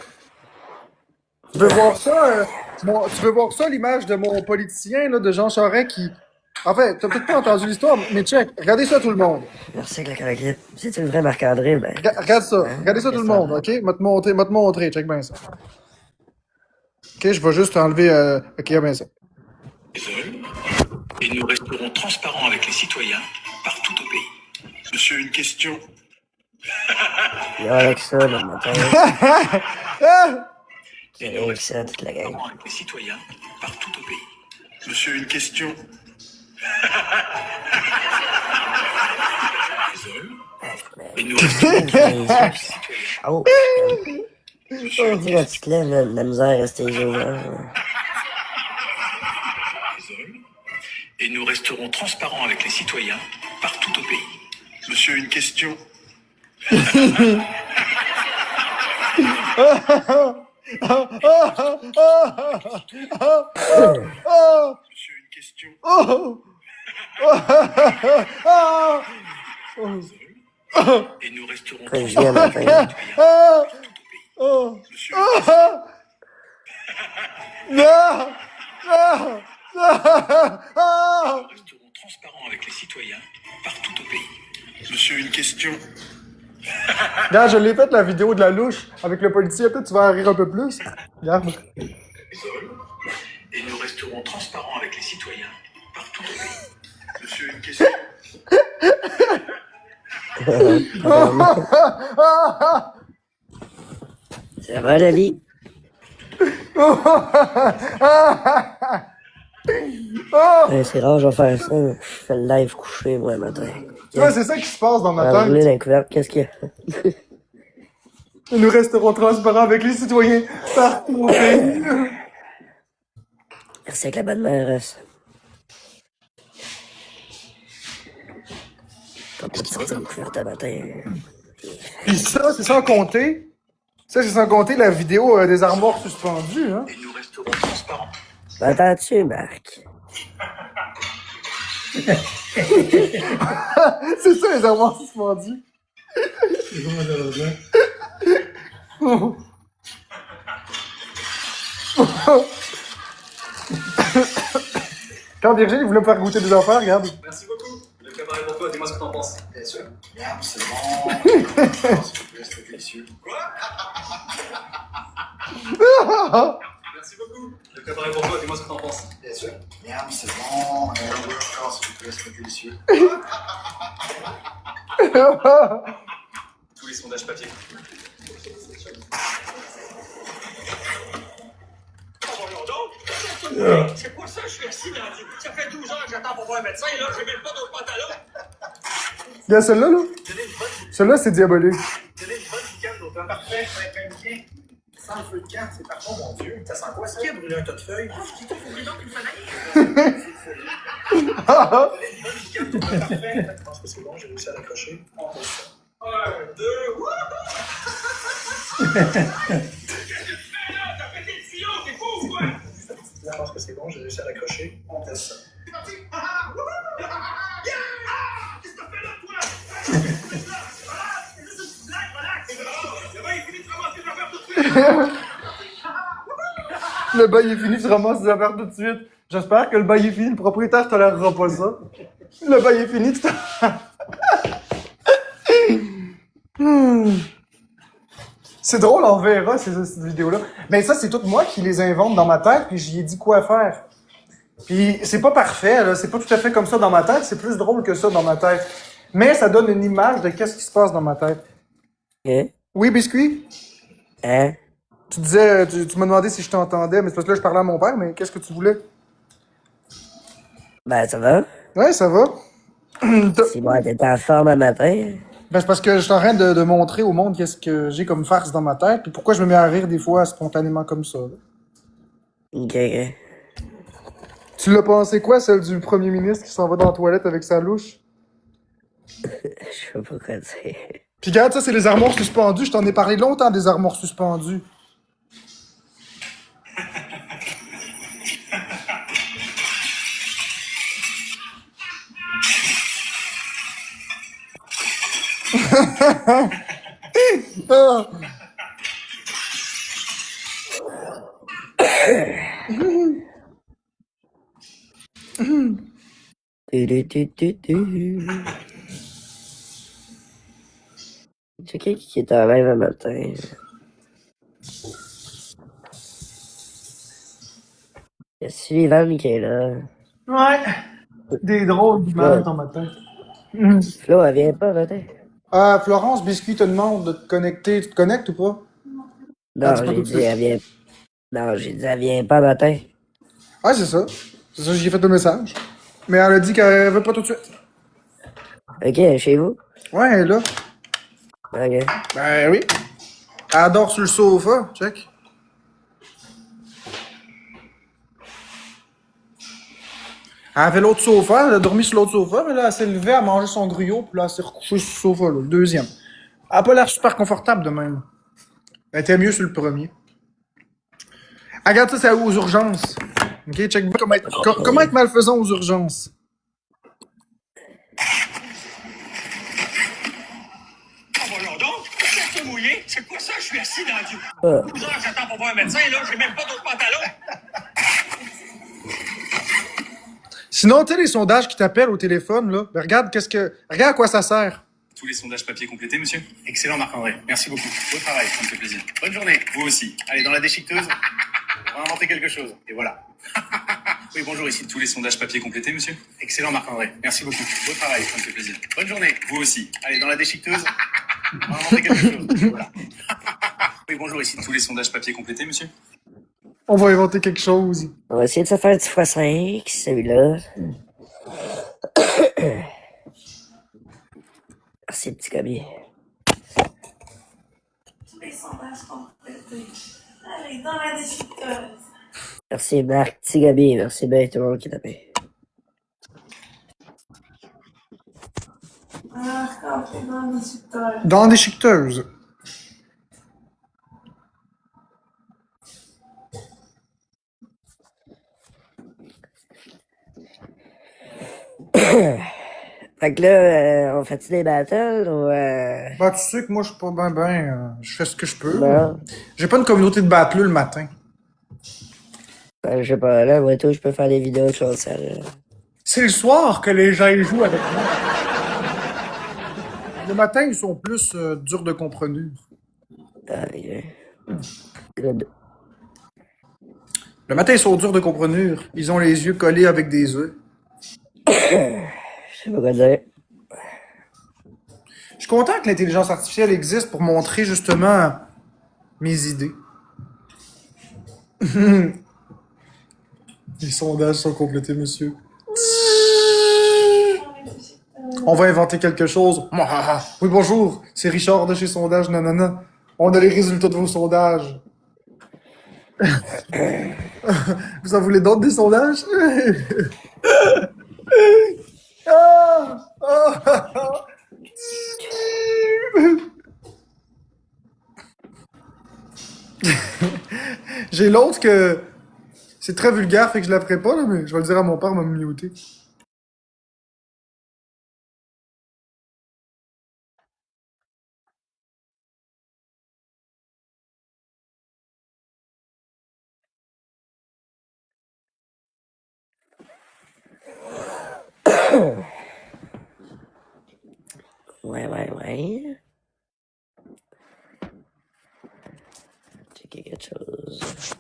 veux voir ça? Tu veux voir ça, l'image de mon politicien, là, de Jean Charest qui... En fait, t'as peut-être pas entendu l'histoire, mais check. Regardez ça, tout le monde. Merci, la caracrite. Si tu le vrai Marc-André, ben... Regarde ça. Regardez ça, tout le monde, OK? M'a te montrer. Check bien ça. OK, je vais juste enlever... OK, bien ça. Et nous resterons transparents avec les citoyens partout au pays. Monsieur, une question. Il y a avec ça, le matin. Il y a avec ça, toute la gang. Avec les citoyens partout au pays. Monsieur, une question. Et nous resterons Oh! Tu sais, quand tu te lèves, là, la misère reste les yeux ouverts. Et nous resterons transparents avec les citoyens partout au pays. Monsieur, une question. Monsieur, une question. Et nous resterons Quand je viens matin. Monsieur, nous resterons transparents avec les citoyens partout au pays. Monsieur, une question. Regarde, je l'ai faite la vidéo de la louche avec le policier. Peut-être tu vas en rire un peu plus. Regarde. Et nous resterons transparents avec les citoyens partout au pays. Monsieur, une question. Ça va, la vie? C'est rare, je vais faire ça. Je fais le live couché, moi, matin. Tu vois, c'est ça qui se passe dans ma Rouler tête. dans les couvertes, qu'est-ce qu'il y a? Nous resterons transparents avec les citoyens partout au pays. Merci avec la bonne mairesse. T'as pas de sortir une couverte à matin. Puis ça, c'est sans compter. Ça, c'est sans compter la vidéo des armoires suspendues, hein. Et nous resterons transparents. M'entends-tu, Marc? C'est ça, les armoires suspendues. Quand Virginie voulait me faire goûter des affaires, regarde. Merci beaucoup. Je l'ai préparé pour toi, dis-moi ce que t'en penses. Bien sûr. Miam, c'est bon. S'il vous plaît, c'est délicieux. Merci beaucoup. Je l'ai préparé pour toi, dis-moi ce que t'en penses. Bien sûr. Miam, c'est bon. Un hamburger encore, s'il vous plaît, c'est délicieux. Tous les sondages papier. C'est quoi ça? Je suis assis dans du... Ça fait 12 heures que j'attends pour voir un médecin, là. J'ai même pas d'autres pantalons. Regarde celle-là, là. Celle-là, c'est diabolique. Tenez une bonne boucane d'automne. Parfait, ça imprime bien. Sans le feu de camp, c'est parfait, mon Dieu. Ça sent quoi, ça? Qui a brûlé un tas de feuilles? Qui t'a brûlé donc une fenêtre? Tenez une bonne boucane d'automne. Parfait. Je pense que c'est bon, j'ai réussi à l'accrocher. On fait ça. 1, 2, Qu'est-ce que tu fais là? T'as pété le silo, t'es fou ou quoi? Je pense que c'est bon, j'ai réussi à l'accrocher. On teste ça. C'est parti! Qu'est-ce que t'as fait là, toi? C'est juste une petite blague, relax! Le bain est fini de ramasser tes affaires tout de suite! Le bail est fini, tu ramasses des affaires tout de suite. J'espère que le bail est fini, le propriétaire tolérera pas ça. Le bail est fini, tu t'en... C'est drôle, on verra cette vidéo-là. Mais ça, c'est tout moi qui les invente dans ma tête, puis j'y ai dit quoi faire. Puis c'est pas parfait, là. C'est pas tout à fait comme ça dans ma tête, c'est plus drôle que ça dans ma tête. Mais ça donne une image de qu'est-ce qui se passe dans ma tête. Hein? Oui, Biscuit? Hein? Tu disais, tu m'as demandé si je t'entendais, mais c'est parce que là, je parlais à mon père, mais qu'est-ce que tu voulais? Ben, ça va? Ouais, ça va. Si moi, t'étais en forme un matin. Ben, c'est parce que je suis en train de montrer au monde qu'est-ce que j'ai comme farce dans ma tête, puis pourquoi je me mets à rire des fois spontanément comme ça. Là. Ok, ok. Tu l'as pensé quoi, celle du premier ministre qui s'en va dans la toilette avec sa louche? Je sais pas quoi dire. Puis regarde, ça, c'est les armoires suspendues. Je t'en ai parlé longtemps des armoires suspendues. Ah. C'est qui est en live un matin? Il y a Sullivan qui est là. Ouais. Des drôles d'images dans ma tête. Flo, elle vient pas, matin. Florence Biscuit te demande de te connecter. Tu te connectes ou pas? Non, dis pas j'ai tout de dit, suite. elle vient. Non, j'ai dit, elle vient pas, matin. Ouais, c'est ça. C'est ça, j'ai fait le message. Mais elle a dit qu'elle veut pas tout de suite. Ok, chez vous? Ouais, elle est là. Ok. Ben oui. Elle dort sur le sofa. Check. Elle avait l'autre sofa, elle a dormi sur l'autre sofa, mais là, elle s'est levée, elle a mangé son gruyot, puis là, elle s'est recouchée sur le sofa, là, le deuxième. Elle a pas l'air super confortable de même. Elle était mieux sur le premier. Ah, regarde ça, c'est aux urgences. Ok, check bien comment être malfaisant aux urgences. Ah, voyons donc, c'est tout mouillé. C'est quoi ça? Je suis assis dans du... Ah. 12 heures que j'attends pour voir un médecin, là. J'ai même pas d'autres pantalons. Sinon, tu sais, les sondages qui t'appellent au téléphone, là, ben regarde regarde à quoi ça sert. Tous les sondages papier complétés, monsieur? Excellent, Marc-André. Merci beaucoup. Beau travail. Ça me fait plaisir. Bonne journée. Vous aussi. Allez, dans la déchiqueteuse, on va inventer quelque chose. Et voilà. Oui, bonjour, ici. Tous les sondages papier complétés, monsieur? Excellent, Marc-André. Merci beaucoup. Beau travail. Ça me fait plaisir. Bonne journée. Vous aussi. Allez, dans la déchiqueteuse, on va inventer quelque chose. Et voilà. Oui, bonjour, ici. Tous les sondages papier complétés, monsieur? On va inventer quelque chose. On va essayer de se faire du x5, celui-là. Merci, petit Gabi. Tous les sondages complétés. Allez, dans la déchiqueteuse. Merci, Marc, petit Gabi. Merci bien tout le monde qui t'a payé. Encore, t'es dans la déchiqueteuse. Dans la déchiqueteuse. Fait que là, on fait-tu des battles ou Ben, tu sais que moi, je suis pas je fais ce que je peux. Non. J'ai pas une communauté de battleux le matin. Ben, je sais pas, là, moi, tout, je peux faire des vidéos de choses sérieuses. C'est le soir que les gens y jouent avec moi. Le matin, ils sont plus durs de comprendre. Ah, yeah. Good. Le matin, ils sont durs de comprendre. Ils ont les yeux collés avec des œufs. Je sais pas quoi dire. Je suis content que l'intelligence artificielle existe pour montrer justement mes idées. Les sondages sont complétés, monsieur. On va inventer quelque chose. Oui, bonjour, c'est Richard de chez Sondage Nanana. On a les résultats de vos sondages. Vous en voulez d'autres des sondages? Ah! Ah! J'ai l'autre que c'est très vulgaire, fait que je la ferai pas, là, mais je vais le dire à mon père, il va me muter. Ouais. Checker quelque chose.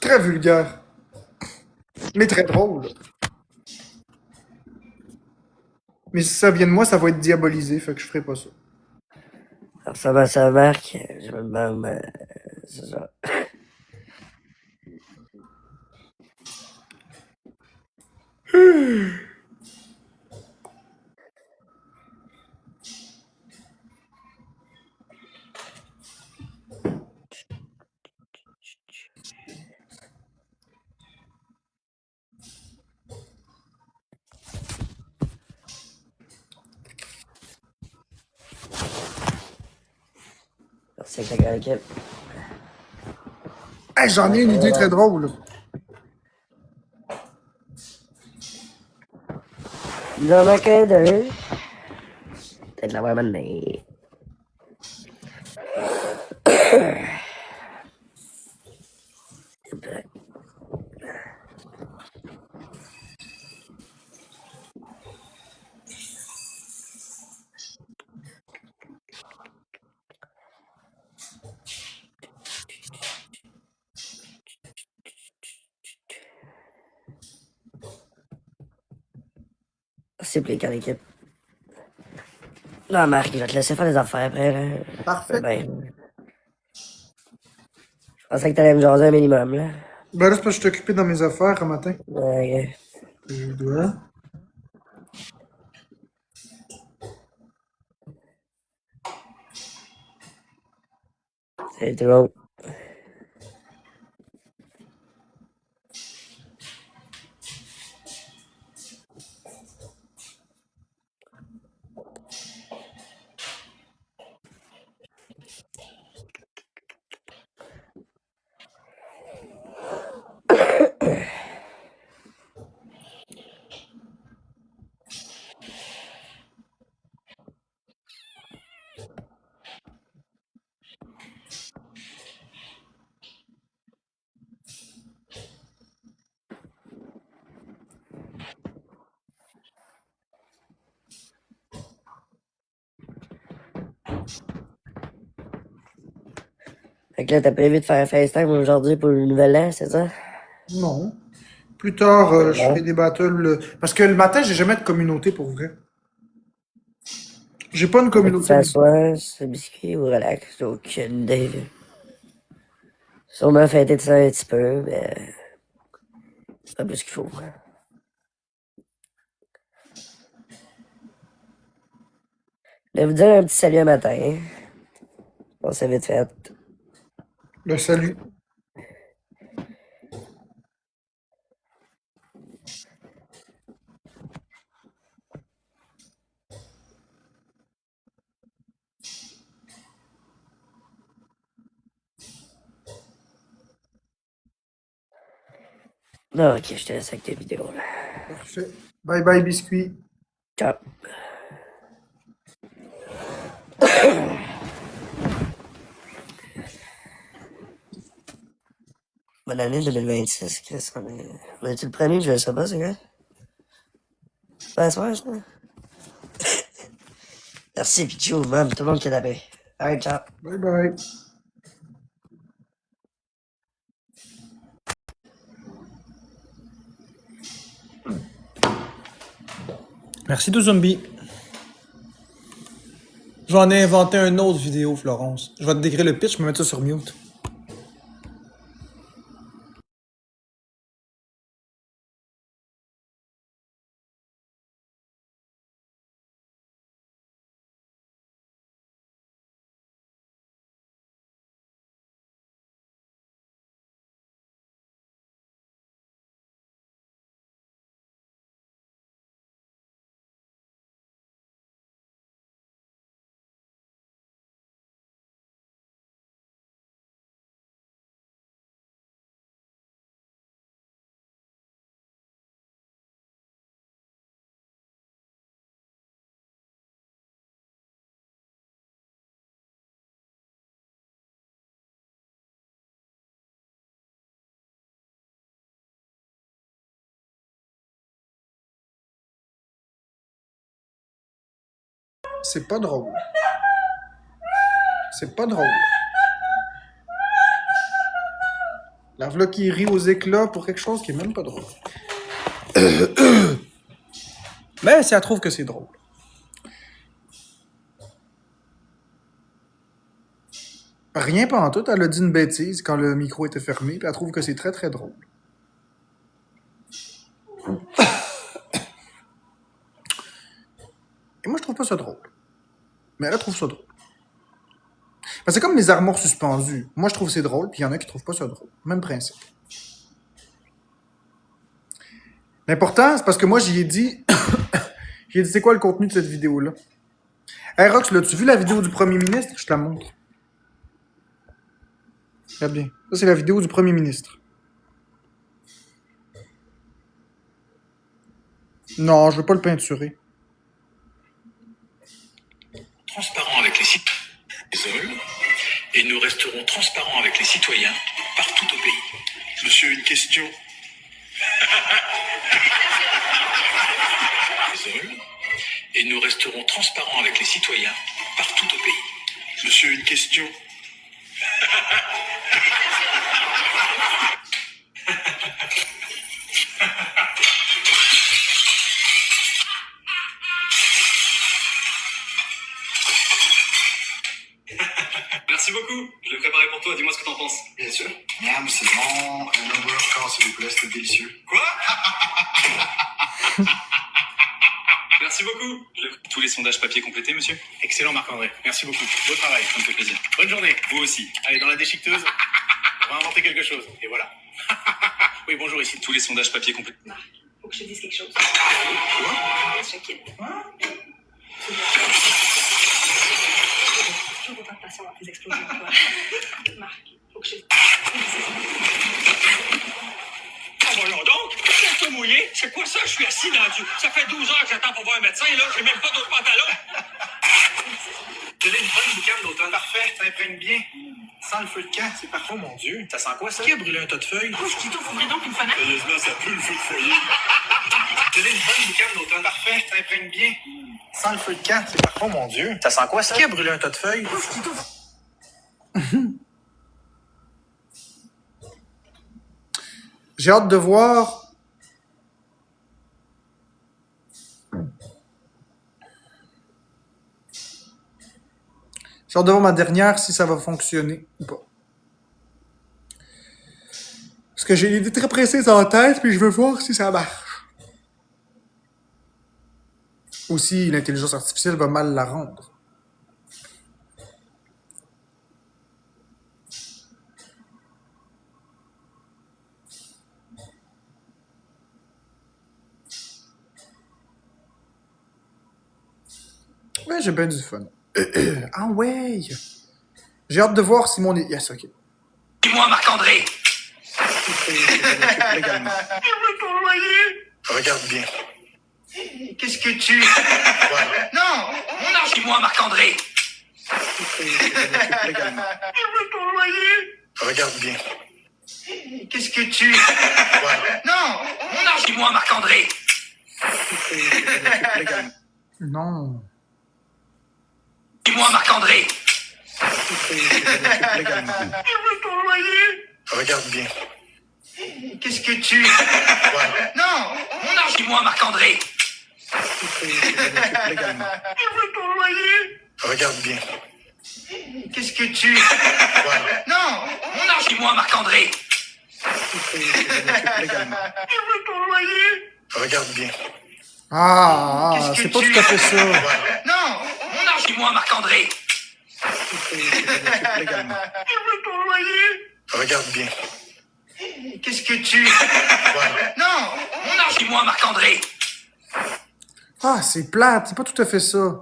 Très vulgaire. Mais très drôle. Mais si ça vient de moi, ça va être diabolisé, fait que je ferai pas ça. Alors, Ça marque, je me demande, c'est ça. Merci avec la grande équipe. Hey, j'en ai une idée très drôle. Il en manque un deux. Peut-être l'avoir mené. C'est plus qu'en équipe. Non, Marc, il va te laisser faire les affaires après, là. Parfait. Ben, je pensais que t'allais me jaser un minimum, là. Ben là, c'est parce que je suis occupé dans mes affaires un matin. Ouais, Je dois. c'est tout bon. Fait que là, t'as prévu de faire un FaceTime aujourd'hui pour le nouvel an, c'est ça? Non. Plus tard, je ferai des battles. Parce que le matin, j'ai jamais de communauté pour vrai. J'ai pas une Fait que tu communauté. t'assois, ce biscuit ou relax, j'ai aucune idée. Sûrement fêter de ça un petit peu, mais c'est pas plus qu'il faut. Je vais vous dire un petit salut un matin. On s'est vite fait. Le salut. Non, ok, je te laisse avec tes vidéos, là. Parfait. Bye bye, biscuit. Ciao. Bonne année 2026, Chris. On est-tu le premier? Je sais pas, c'est quoi? C'est pas soir, ça? Merci, Pichou, même, tout le monde qui est tapé. Alright, ciao. Bye bye. Merci de zombie. J'en ai inventé une autre vidéo, Florence. Je vais te décrire le pitch, je vais mettre ça sur mute. C'est pas drôle. C'est pas drôle. La v'là qui rit aux éclats pour quelque chose qui est même pas drôle. Mais si elle trouve que c'est drôle. Rien pas en tout. Elle a dit une bêtise quand le micro était fermé, puis elle trouve que c'est très très drôle. Et moi, je trouve pas ça drôle. Mais elle trouve ça drôle. Parce que c'est comme les armoires suspendues. Moi, je trouve que c'est drôle, puis il y en a qui trouvent pas ça drôle. Même principe. L'important, c'est parce que moi, j'y ai dit... J'ai dit, c'est quoi le contenu de cette vidéo-là? Hey, Rox, l'as-tu vu la vidéo du premier ministre? Je te la montre. Regarde bien. Ça, c'est la vidéo du premier ministre. Non, je veux pas le peinturer. Transparent avec les citoyens, et nous resterons transparents avec les citoyens partout au pays. Monsieur, une question. Et nous resterons transparents avec les citoyens partout au pays. Monsieur, une question. Merci beaucoup. Je l'ai préparé pour toi. Dis-moi ce que t'en penses. Bien sûr. Miam, c'est bon. Un hamburger corps, s'il vous plaît, c'était délicieux. Quoi? Merci beaucoup. Tous les sondages papier complétés, monsieur. Excellent Marc-André, merci beaucoup. Beau travail. Ça me fait plaisir. Bonne journée. Vous aussi. Allez, dans la déchiqueteuse, on va inventer quelque chose. Et voilà. Oui, bonjour ici. Tous les sondages papier complétés. Marc, faut que je te dise quelque chose. Quoi? Je quitte. Toujours autant de passion dans tes explosions, toi. Marc, faut que je te Ah, voyons donc! C'est tout mouillé? C'est quoi ça? Je suis assis dans du... Ça fait 12 heures que j'attends pour voir un médecin, là. J'ai même pas d'autres pantalons. Tenez une bonne boucane d'automne. Parfait, ça imprègne bien. Sans le feu de camp, c'est parfait, mon Dieu. Ça sent quoi, ça? Qui a brûlé un tas de feuilles? Ouf, Tito, faudrait donc une fenêtre. Sérieusement, ça pue le feu de foyer. Tenez une bonne boucane d'automne. Parfait, ça imprègne bien. Sans le feu de camp, c'est parfait, mon Dieu. Ça sent quoi, ça? Qui a brûlé un tas de feuilles? Ouf, Tito. J'ai hâte de voir... J'ai hâte de voir ma dernière, si ça va fonctionner ou pas. Parce que j'ai l'idée très précise en tête, puis je veux voir si ça marche. Ou si l'intelligence artificielle va mal la rendre. Ouais, j'ai bien du fun. Ah ouais! J'ai hâte de voir si mon... Yes, ok. Dis-moi, Marc-André! Regarde bien. Qu'est-ce que tu... Non! Mon argent! Dis-moi, Marc-André! Regarde bien. Qu'est-ce que tu... Non! Mon argent! Dis-moi, Marc-André! Non. Dis-moi, Marc-André! Regarde bien. Qu'est-ce que tu... Non! Mon argent! Dis-moi, Marc-André! Regarde bien. Qu'est-ce que tu... Non! Mon argent! Dis-moi, Marc-André! Regarde bien. Ah, c'est pas tout à fait ça. Non! Mon argent! Dis-moi, Marc-André! Regarde bien. Qu'est-ce que tu... Non! Mon argent! Dis-moi, Marc-André! Ah, c'est plate, c'est pas tout à fait ça.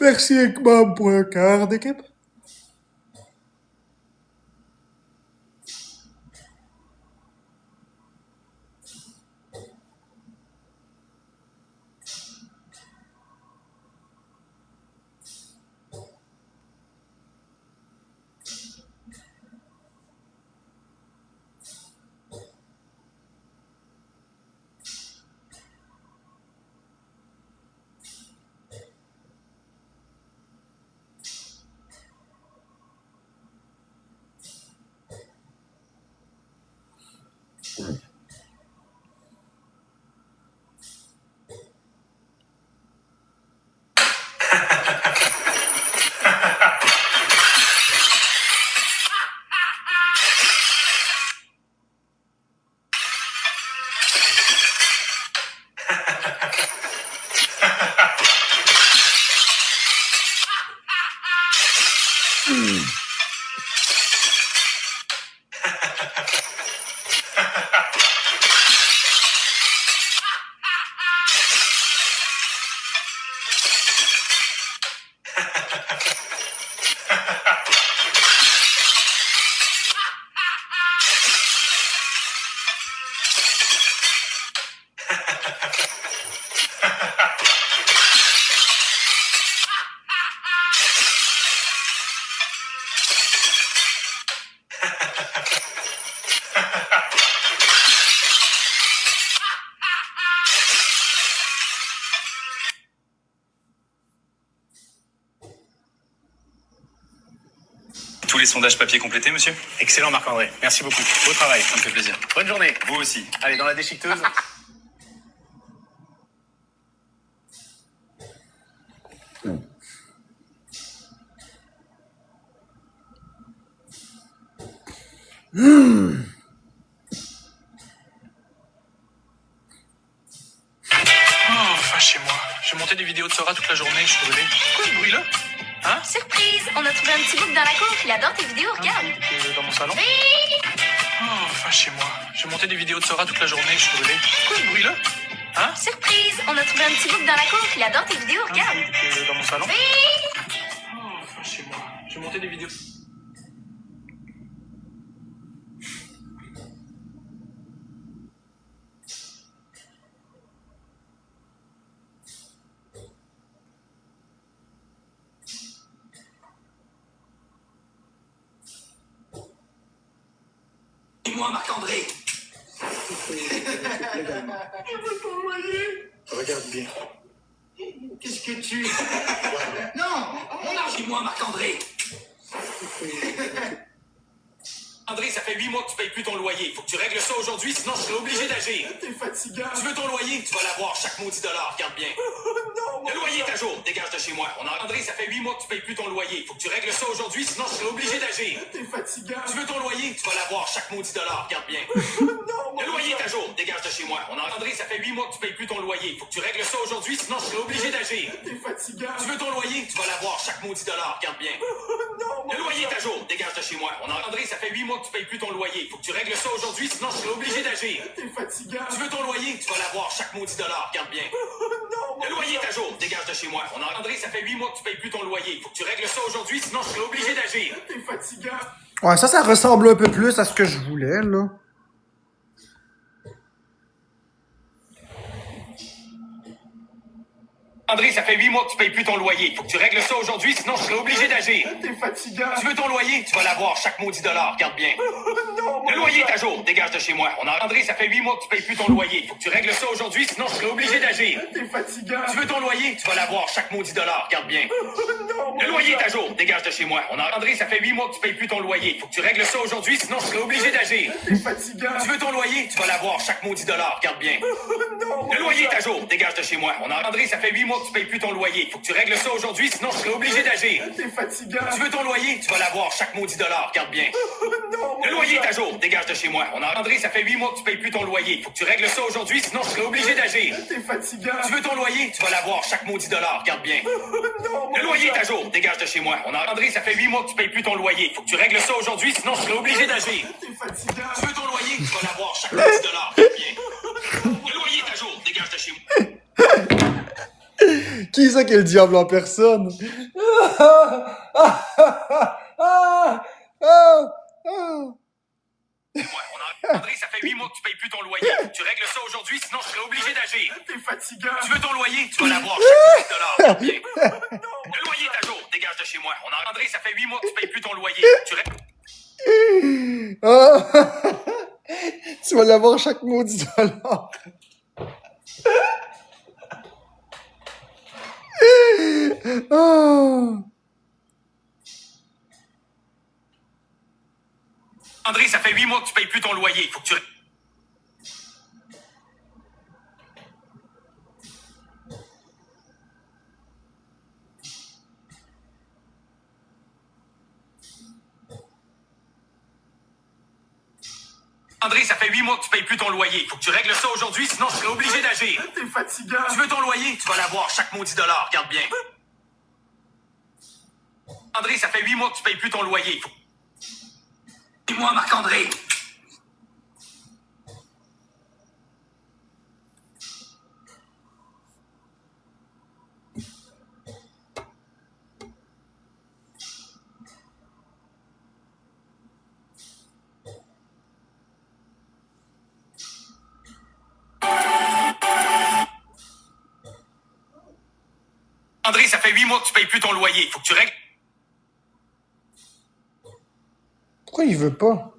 Merci Ekmam pour un quart d'équipe. Tous les sondages papier complétés, monsieur? Excellent, Marc-André. Merci beaucoup. Beau travail. Ça me fait plaisir. Bonne journée. Vous aussi. Allez, dans la déchiqueteuse. Oh, enfin chez moi. J'ai monté des vidéos de Sora toute la journée, je suis brûlé. Quoi ce bruit là? Hein? Surprise! On a trouvé un petit bouc dans la cour. Il adore tes vidéos, regarde. Dans mon salon? Oh, enfin chez moi. J'ai monté des vidéos de Sora toute la journée, je suis brûlé. Quoi ce bruit là? Hein? Surprise! On a trouvé un petit bouc dans la cour. Il adore tes vidéos, regarde. Dans mon salon? Oh, enfin chez moi. J'ai monté des vidéos. Dis-moi, Marc-André. Regarde bien. Qu'est-ce que tu... Non, dis-moi, Marc-André. André, ça fait 8 mois que tu payes plus ton loyer. Faut que tu règles ça aujourd'hui, sinon je serai obligé d'agir. T'es fatigant. Tu veux ton loyer, tu vas l'avoir chaque maudit dollar, regarde bien. Le loyer est à jour, dégage de chez moi. André, ça fait 8 mois que tu payes plus ton loyer. Faut que tu règles ça aujourd'hui, sinon je serai obligé d'agir. T'es fatigant. Tu veux ton loyer, tu vas l'avoir chaque maudit dollar, regarde bien. Le loyer est à jour, dégage de chez moi. André, ça fait 8 mois que tu payes plus ton loyer. Faut que tu règles ça aujourd'hui, sinon je serai obligé d'agir. T'es fatigant. Tu veux ton loyer, tu vas l'avoir chaque maudit dollar, regarde bien. Le loyer est à jour, dégage de chez moi. André, ça fait 8 mois que tu payes plus ton loyer. Faut que tu règles ça aujourd'hui, sinon je serai obligé d'agir. T'es fatigant. Tu veux ton loyer, tu vas l'avoir chaque maudit dollar, regarde bien. Le loyer est à jour, dégage de chez moi. André, ça fait 8 mois que tu payes plus ton loyer. Faut que tu règles ça aujourd'hui, sinon je serai obligé d'agir. T'es fatigant. Ouais, ça ressemble un peu plus à ce que je voulais, là. André, ça fait 8 mois que tu payes plus ton loyer. Faut que tu règles ça aujourd'hui, sinon je serai obligé d'agir. T'es fatigant. Tu veux ton loyer, tu vas l'avoir chaque maudit dollar, regarde bien. Le loyer est à jour, dégage de chez moi. André, ça fait 8 mois que tu payes plus ton loyer. Faut que tu règles ça aujourd'hui, sinon je serai obligé d'agir. T'es fatigant. Tu veux ton loyer, tu vas l'avoir chaque maudit dollar, regarde bien. Le loyer est à jour, dégage de chez moi. André, ça fait 8 mois que tu payes plus ton loyer. Faut que tu règles ça aujourd'hui, sinon je serai obligé d'agir. T'es fatigant. Tu veux ton loyer, tu vas l'avoir chaque maudit dollar, regarde bien. Le loyer est à jour, dégage de chez moi. André, ça fait 8 mois que tu payes plus ton loyer. Faut que tu règles ça aujourd'hui, sinon je serai obligé d'agir. T'es fatigant. Tu veux ton loyer, tu vas l'avoir chaque maudit dollar, regarde bien. Le loyer est à jour, dégage de chez moi. André, ça fait 8 mois que tu payes plus ton loyer. Faut que tu règles ça aujourd'hui, sinon je serai obligé d'agir. T'es fatigant. Tu veux ton loyer, tu vas l'avoir chaque maudit dollar, regarde bien. Le loyer est à jour, dégage de chez moi. André, ça fait 8 mois que tu payes plus ton loyer. Faut que tu règles ça aujourd'hui, sinon je serai obligé d'agir. T'es fatigant. Tu veux ton loyer, tu vas l'avoir chaque maudit dollar, regarde bien. Le loyer est à jour, dégage de chez moi. Qui est ça qui est le diable en personne? André, ça fait 8 mois que tu payes plus ton loyer. Tu règles ça aujourd'hui, sinon je serai obligé d'agir. T'es fatigant. Tu veux ton loyer? Tu vas l'avoir chaque $. Bien. Le loyer est à jour. Dégage de chez moi. André, ça fait 8 mois que tu payes plus ton loyer. Tu vas l'avoir chaque maudit dollar. André, ça fait 8 mois que tu payes plus ton loyer. Faut que tu... André, ça fait 8 mois que tu payes plus ton loyer. Faut que tu règles ça aujourd'hui, sinon je serai obligé d'agir. T'es fatigant. Tu veux ton loyer? Tu vas l'avoir chaque maudit $. Regarde bien. André, ça fait 8 mois que tu payes plus ton loyer. Faut... Dis-moi, Marc-André. André, ça fait 8 mois que tu payes plus ton loyer. Faut que tu règles... Pourquoi il veut pas?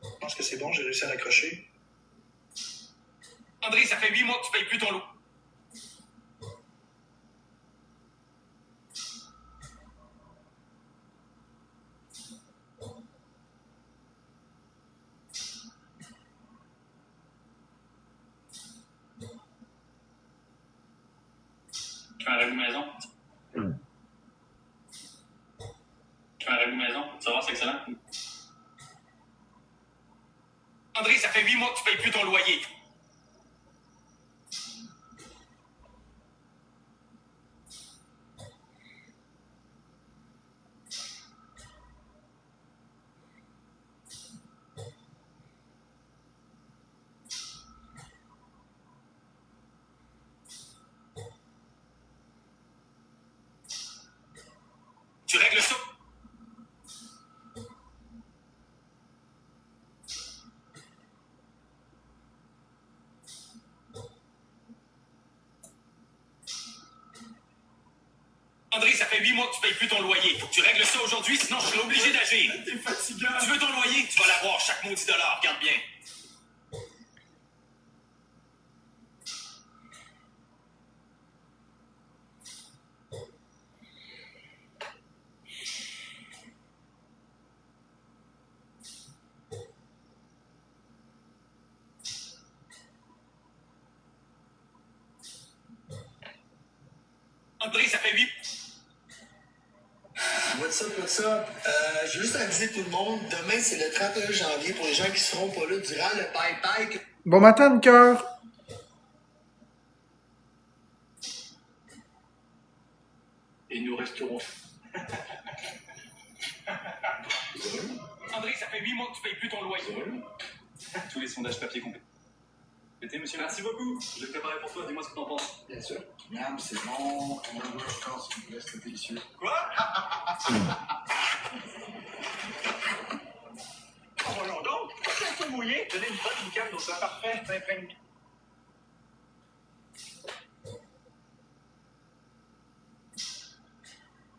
Je pense que c'est bon, j'ai réussi à l'accrocher. André, ça fait 8 mois que tu payes plus ton lot. Je fais un ragoût maison. Je fais un ragoût maison. Tu vas voir, c'est excellent. André, ça fait 8 mois que tu payes plus ton loyer. Tu règles ça. André, ça fait 8 mois que tu payes plus ton loyer. Faut que tu règles ça aujourd'hui, sinon je serai obligé d'agir. T'es fatigant. Tu veux ton loyer? Tu vas l'avoir chaque maudit $. Regarde bien. André, ça fait 8... What's up? Je veux juste aviser tout le monde, demain c'est le 31 janvier pour les gens qui seront pas là durant le bye-bye. Bon matin, cœur. Et nous resterons. André, ça fait 8 mois que tu payes plus ton loyer. Tous les sondages papier complétés, monsieur. Merci beaucoup. Je l'ai préparé pour toi. Dis-moi ce que t'en penses. Bien sûr. Miam, c'est bon. Un hamburger corps, s'il vous plaît, c'est délicieux. Quoi? Oh, voyons donc, c'est tout mouillé. Tenez une bonne boucane d'autant. Parfait, ça imprègne bien.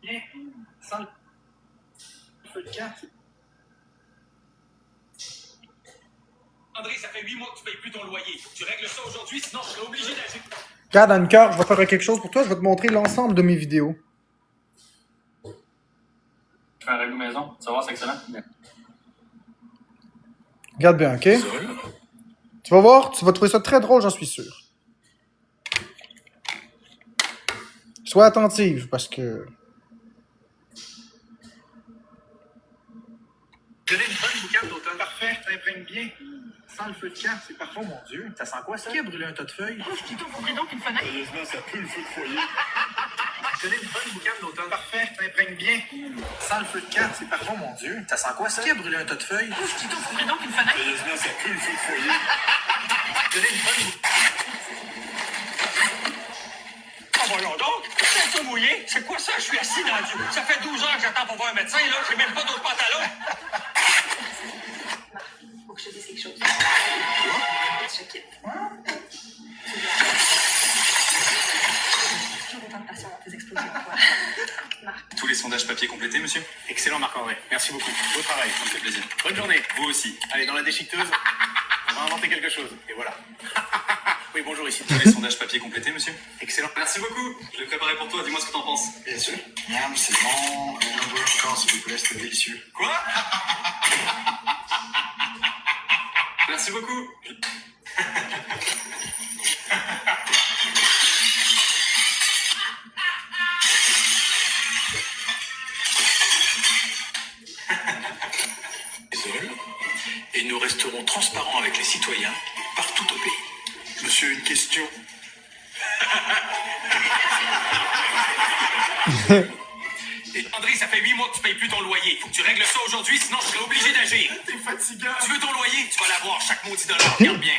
Bien. Sans le feu de camp. André, ça fait 8 mois que tu payes plus ton loyer. Faut que tu règles ça aujourd'hui, sinon je serai obligé d'agir. Regarde, Anne-Cœur, je vais faire quelque chose pour toi. Je vais te montrer l'ensemble de mes vidéos. Je fais un ragoût maison. Tu vas voir, c'est excellent. Regarde bien, OK? Tu vas voir, tu vas trouver ça très drôle, j'en suis sûr. Sois attentive, parce que... Tenez une bonne boucane d'automne. Parfait, ça imprègne bien. Sans le feu de camp, c'est parfait. Oh mon Dieu, ça sent quoi ça? Qui a brûlé un tas de feuilles? Qui t'ouvrirait donc une fenêtre? Sérieusement, ça pue le feu de foyer. Tenez une bonne boucane d'automne. Parfait, ça imprègne bien. Sans le feu de camp, c'est parfait. Oh mon Dieu, ça sent quoi ça? Qui a brûlé un tas de feuilles? Qui t'ouvrirait donc une fenêtre? Sérieusement, ça pue le feu de foyer. Tenez une bonne boucane. Oh, voyons donc, c'est tout mouillé. C'est quoi ça? Je suis assis dans du... Ça fait 12 heures que j'attends pour voir un médecin, là. J'ai même pas d'autres pantalons. Faut que je te dise quelque chose. Je quitte. Toujours autant de passion dans tes explosions, quoi. Marc. Tous les sondages papier complétés, monsieur. Excellent Marc-André, merci beaucoup. Beau travail. Ça me fait plaisir. Bonne journée. Vous aussi. Allez, dans la déchiqueteuse, on va inventer quelque chose. Et voilà. Oui, bonjour ici. Tous les sondages papier complétés, monsieur. Excellent. Merci beaucoup. Je l'ai préparé pour toi. Dis-moi ce que t'en penses. Bien sûr. Miam, c'est bon. Un hamburger corps, s'il vous plaît, c'est délicieux. Quoi? Merci beaucoup. Et nous resterons transparents avec les citoyens partout au pays. Monsieur, une question. Et André, ça fait 8 mois que tu payes plus ton loyer. Faut que tu règles ça aujourd'hui, sinon je serai obligé d'agir. T'es fatigant. Tu veux ton loyer? Tu vas l'avoir chaque maudit dollar. Regarde bien.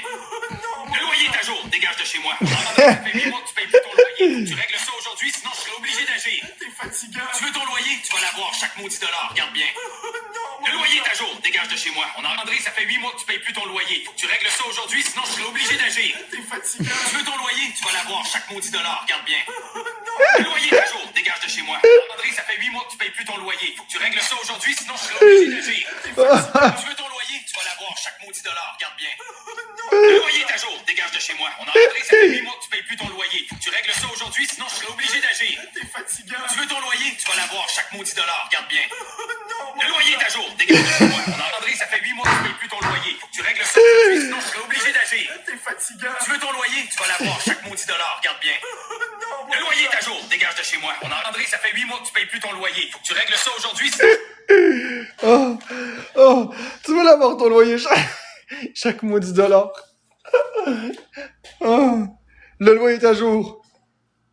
Le loyer est à jour. Dégage de chez moi. André, ça fait 8 mois que tu payes plus ton loyer. Faut que tu règles ça aujourd'hui, sinon je serai obligé d'agir. T'es fatigant. Tu veux ton loyer? Tu vas l'avoir chaque maudit dollar. Regarde bien. Le loyer est à jour. Dégage de chez moi. André, ça fait 8 mois que tu payes plus ton loyer. Faut que tu règles ça aujourd'hui, sinon je serai obligé d'agir. T'es fatigant. Tu veux ton loyer? Tu vas l'avoir chaque maudit dollar. Regarde bien. Le loyer est à jour. Dégage de chez moi. André, ça fait 8 mois que tu payes plus ton loyer. Faut que tu règles ça aujourd'hui, sinon je serai obligé d'agir. Tu veux ton loyer? Tu vas l'avoir chaque maudit dollar. Regarde bien. Le loyer est à jour. Dégage de chez moi. André, ça fait 8 mois que tu payes plus ton loyer. Faut que tu règles ça aujourd'hui, sinon je serai obligé d'agir. T'es fatigant. Tu veux ton loyer? Tu vas l'avoir chaque maudit dollar. Regarde bien. Le loyer est à jour. Dégage de chez moi. André, ça fait 8 mois que tu payes plus ton loyer. Faut que tu règles ça aujourd'hui, sinon je serai obligé d'agir. T'es fatigant. Tu veux ton loyer? Tu vas l'avoir chaque maudit dollar. Regarde bien. Le loyer est à jour. Dégage de chez moi. André, ça fait 8 mois que tu payes plus ton loyer. Faut que tu règles ça aujourd'hui. Oh, oh, tu veux l'avoir ton loyer chaque maudit dollar. Oh, le loyer est à jour.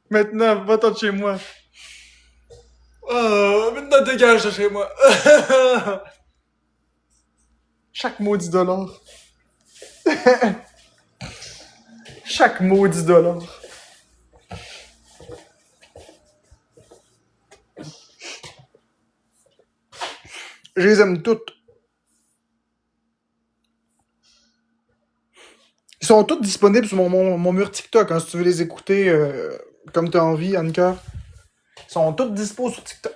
Maintenant, va-t'en de chez moi. Oh, maintenant, dégage de chez moi. Chaque maudit dollar. Chaque maudit dollar. Je les aime toutes. Ils sont toutes disponibles sur mon mur TikTok, hein, si tu veux les écouter comme tu as envie, Anne-Cœur. Ils sont toutes dispo sur TikTok.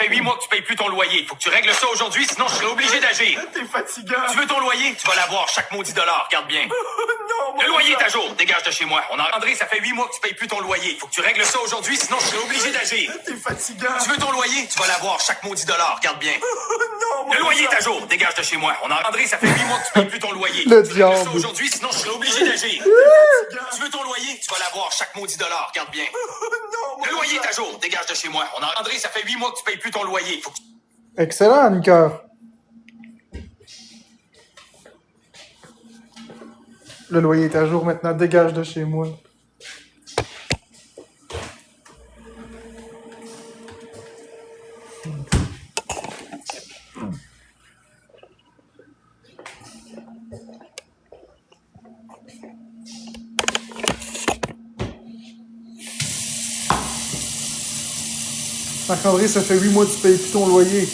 fait 8 mois que tu payes plus ton loyer. Faut que tu règles ça aujourd'hui, sinon je serai obligé d'agir. T'es fatigant. Tu veux ton loyer? Tu vas l'avoir chaque maudit dollar, regarde bien. Non, Le loyer est à jour, dégage de chez moi. André, ça fait 8 mois que tu payes plus ton loyer. Faut que tu règles ça aujourd'hui, sinon je serai obligé d'agir. T'es fatigant. Tu veux ton loyer? Tu vas l'avoir chaque maudit dollar, regarde bien. Non, Le loyer est à jour, dégage de chez moi. André, ça fait 8 mois que tu payes plus ton loyer. Le Faut que tu règles ça diable. aujourd'hui, sinon je serai obligé d'agir. Tu veux ton loyer? Tu vas l'avoir chaque maudit dollar, regarde bien. Le loyer est à jour, dégage de chez moi. André, ça fait 8 mois que tu payes plus ton loyer. Faut que tu... Excellent, Annika. Le loyer est à jour maintenant, dégage de chez moi. Marc-André, ça fait 8 mois que tu payes plus ton loyer.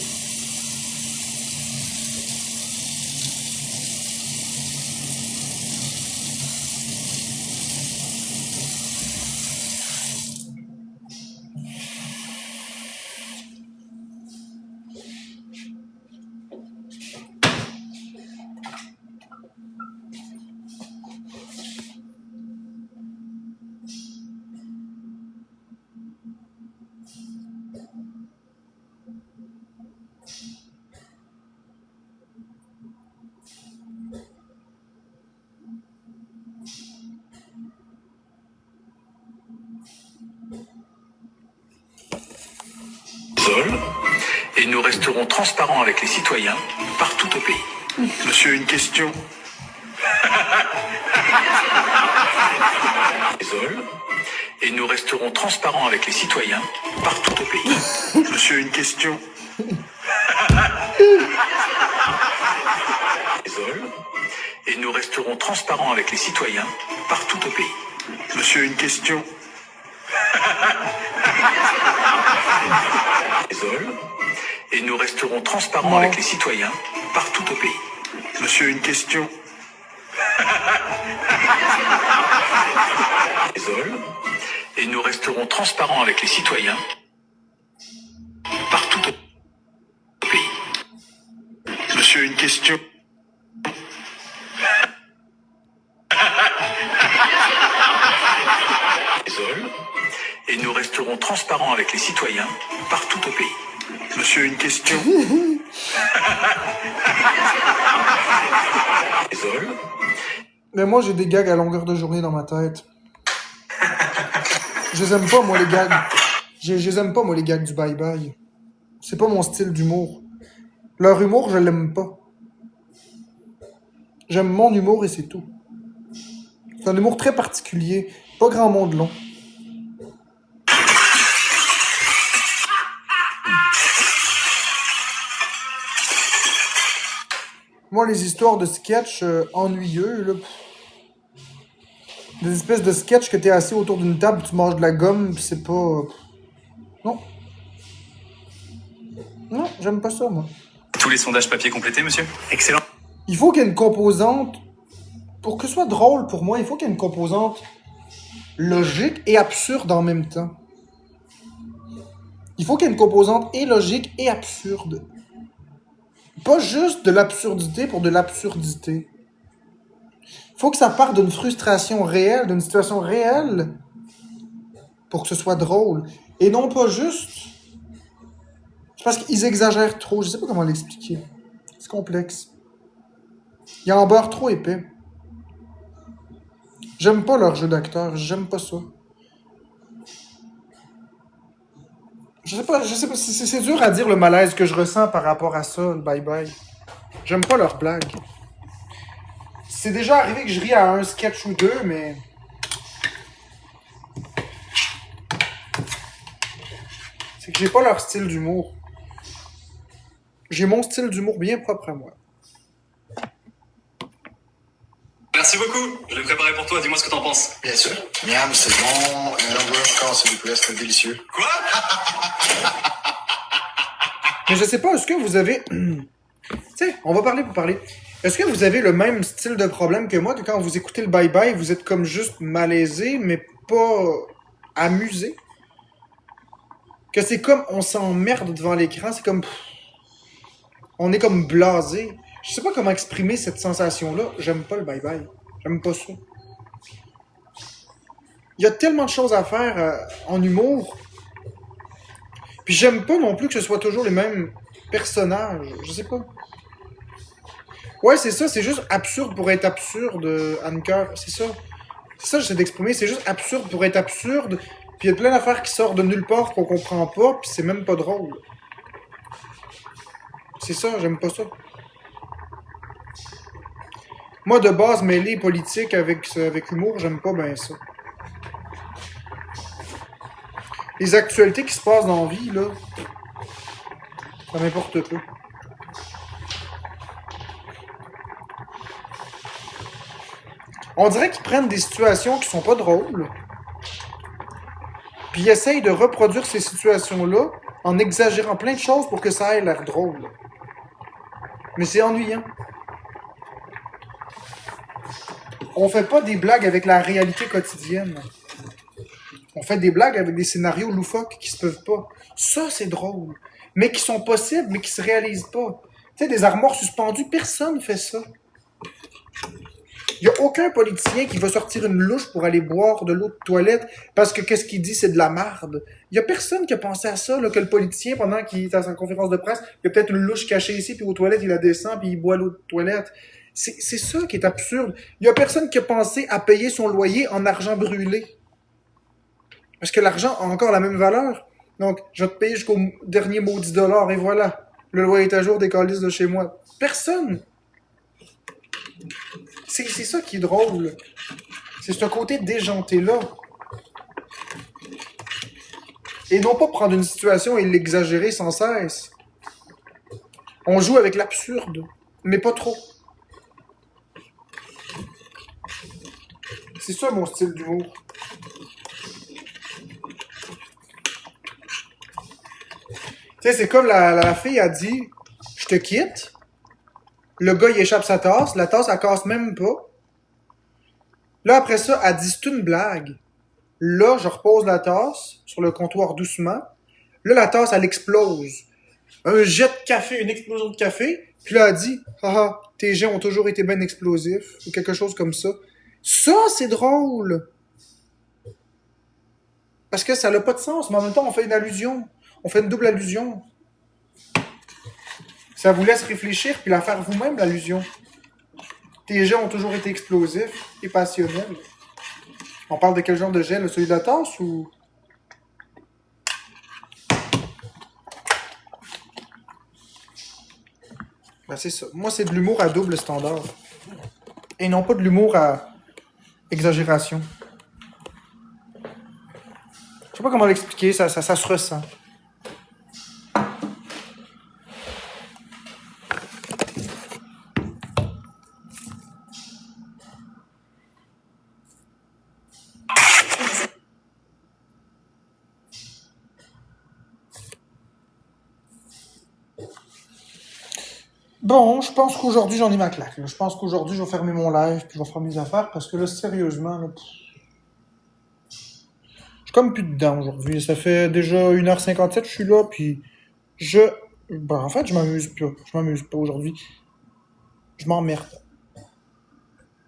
Et nous resterons transparents avec les citoyens partout au pays. Monsieur, une question. Et nous resterons transparents avec les citoyens partout au pays. Monsieur, une question. Et nous resterons transparents avec les citoyens partout au pays. Monsieur, une question. Et nous resterons transparents avec les citoyens partout au pays. Monsieur, une question. Et nous resterons transparents avec les citoyens partout au pays. Monsieur, une question. Et nous resterons transparents avec les citoyens partout au pays. Monsieur, une question. Mais moi, j'ai des gags à longueur de journée dans ma tête. Je les aime pas, moi, les gags. Je les aime pas, moi, les gags du bye-bye. C'est pas mon style d'humour. Leur humour, je l'aime pas. J'aime mon humour et c'est tout. C'est un humour très particulier. Pas grand monde long. Moi, les histoires de sketch ennuyeux, là, des espèces de sketch que t'es assis autour d'une table, tu manges de la gomme, pis c'est pas... Non. Non, j'aime pas ça, moi. Tous les sondages papier complétés, monsieur? Excellent. Il faut qu'il y ait une composante... Pour que ce soit drôle pour moi, il faut qu'il y ait une composante logique et absurde en même temps. Il faut qu'il y ait une composante et logique et absurde. Pas juste de l'absurdité pour de l'absurdité. Il faut que ça parte d'une frustration réelle, d'une situation réelle, pour que ce soit drôle. Et non pas juste... C'est parce qu'ils exagèrent trop. Je sais pas comment l'expliquer. C'est complexe. Il y a un beurre trop épais. J'aime pas leur jeu d'acteur. J'aime pas ça. Je sais pas, c'est dur à dire le malaise que je ressens par rapport à ça, le bye-bye. J'aime pas leurs blagues. C'est déjà arrivé que je ris à un sketch ou deux, mais... C'est que j'ai pas leur style d'humour. J'ai mon style d'humour bien propre à moi. Merci beaucoup. Je l'ai préparé pour toi. Dis-moi ce que t'en penses. Bien sûr. Miam, c'est bon. Un hamburger encore, s'il vous plaît, c'est délicieux. Quoi? Mais je sais pas, est-ce que vous avez... Tu sais, on va parler pour parler. Est-ce que vous avez le même style de problème que moi, que quand vous écoutez le bye-bye, vous êtes comme juste malaisé, mais pas amusé? que c'est comme on s'emmerde devant l'écran, c'est comme... On est comme blasé. Je sais pas comment exprimer cette sensation-là. J'aime pas le bye-bye. J'aime pas ça. Il y a tellement de choses à faire en humour. Puis j'aime pas non plus que ce soit toujours les mêmes personnages. Je sais pas. Ouais, c'est ça. C'est juste absurde pour être absurde, Anker. C'est ça. C'est ça que j'essaie d'exprimer. C'est juste absurde pour être absurde. Puis il y a plein d'affaires qui sortent de nulle part qu'on comprend pas. Puis c'est même pas drôle. C'est ça, j'aime pas ça. Moi, de base, mêler politique avec humour, j'aime pas bien ça. Les actualités qui se passent dans la vie, là, ça m'importe peu. On dirait qu'ils prennent des situations qui sont pas drôles, puis ils essayent de reproduire ces situations-là en exagérant plein de choses pour que ça ait l'air drôle. Mais c'est ennuyant. On fait pas des blagues avec la réalité quotidienne. On fait des blagues avec des scénarios loufoques qui se peuvent pas. Ça, c'est drôle. Mais qui sont possibles, mais qui se réalisent pas. Tu sais, des armoires suspendues, personne fait ça. Il y a aucun politicien qui va sortir une louche pour aller boire de l'eau de toilette parce que qu'est-ce qu'il dit, c'est de la marde. Il y a personne qui a pensé à ça, là, que le politicien, pendant qu'il est à sa conférence de presse, il y a peut-être une louche cachée ici, puis aux toilettes, il la descend, puis il boit l'eau de toilette. C'est ça qui est absurde. Il y a personne qui a pensé à payer son loyer en argent brûlé. Parce que l'argent a encore la même valeur. Donc, je vais te payer jusqu'au dernier maudit dollar, et voilà. Le loyer est à jour des calices de chez moi. Personne! C'est ça qui est drôle. C'est ce côté déjanté-là. Et non pas prendre une situation et l'exagérer sans cesse. On joue avec l'absurde, mais pas trop. C'est ça mon style d'humour. Tu sais, c'est comme la fille a dit « Je te quitte ». Le gars, il échappe sa tasse. La tasse, elle casse même pas. Là, après ça, elle dit « C'est une blague ». Là, je repose la tasse sur le comptoir doucement. Là, la tasse, elle explose. Un jet de café, une explosion de café. Puis là, elle dit « Ah, tes jets ont toujours été bien explosifs. » Ou quelque chose comme ça. Ça, c'est drôle. Parce que ça n'a pas de sens. Mais en même temps, on fait une allusion. On fait une double allusion. Ça vous laisse réfléchir puis la faire vous-même, l'allusion. Tes jets ont toujours été explosifs et passionnels. On parle de quel genre de jet, celui de la tasse ou... Ben c'est ça. Moi, c'est de l'humour à double standard. Et non pas de l'humour à exagération. Je sais pas comment l'expliquer, ça se ressent. Bon, je pense qu'aujourd'hui, j'en ai ma claque. Là. Je pense qu'aujourd'hui, je vais fermer mon live puis je vais faire mes affaires parce que là, sérieusement, là, je suis comme plus dedans aujourd'hui. Ça fait déjà 1h57 je suis là puis en fait, je m'amuse pas. Je m'amuse pas aujourd'hui. Je m'emmerde.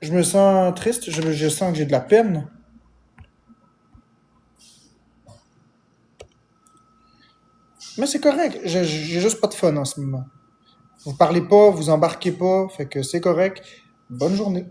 Je me sens triste. Je sens que j'ai de la peine. Mais c'est correct. J'ai juste pas de fun en ce moment. Vous parlez pas, vous embarquez pas, fait que c'est correct. Bonne journée.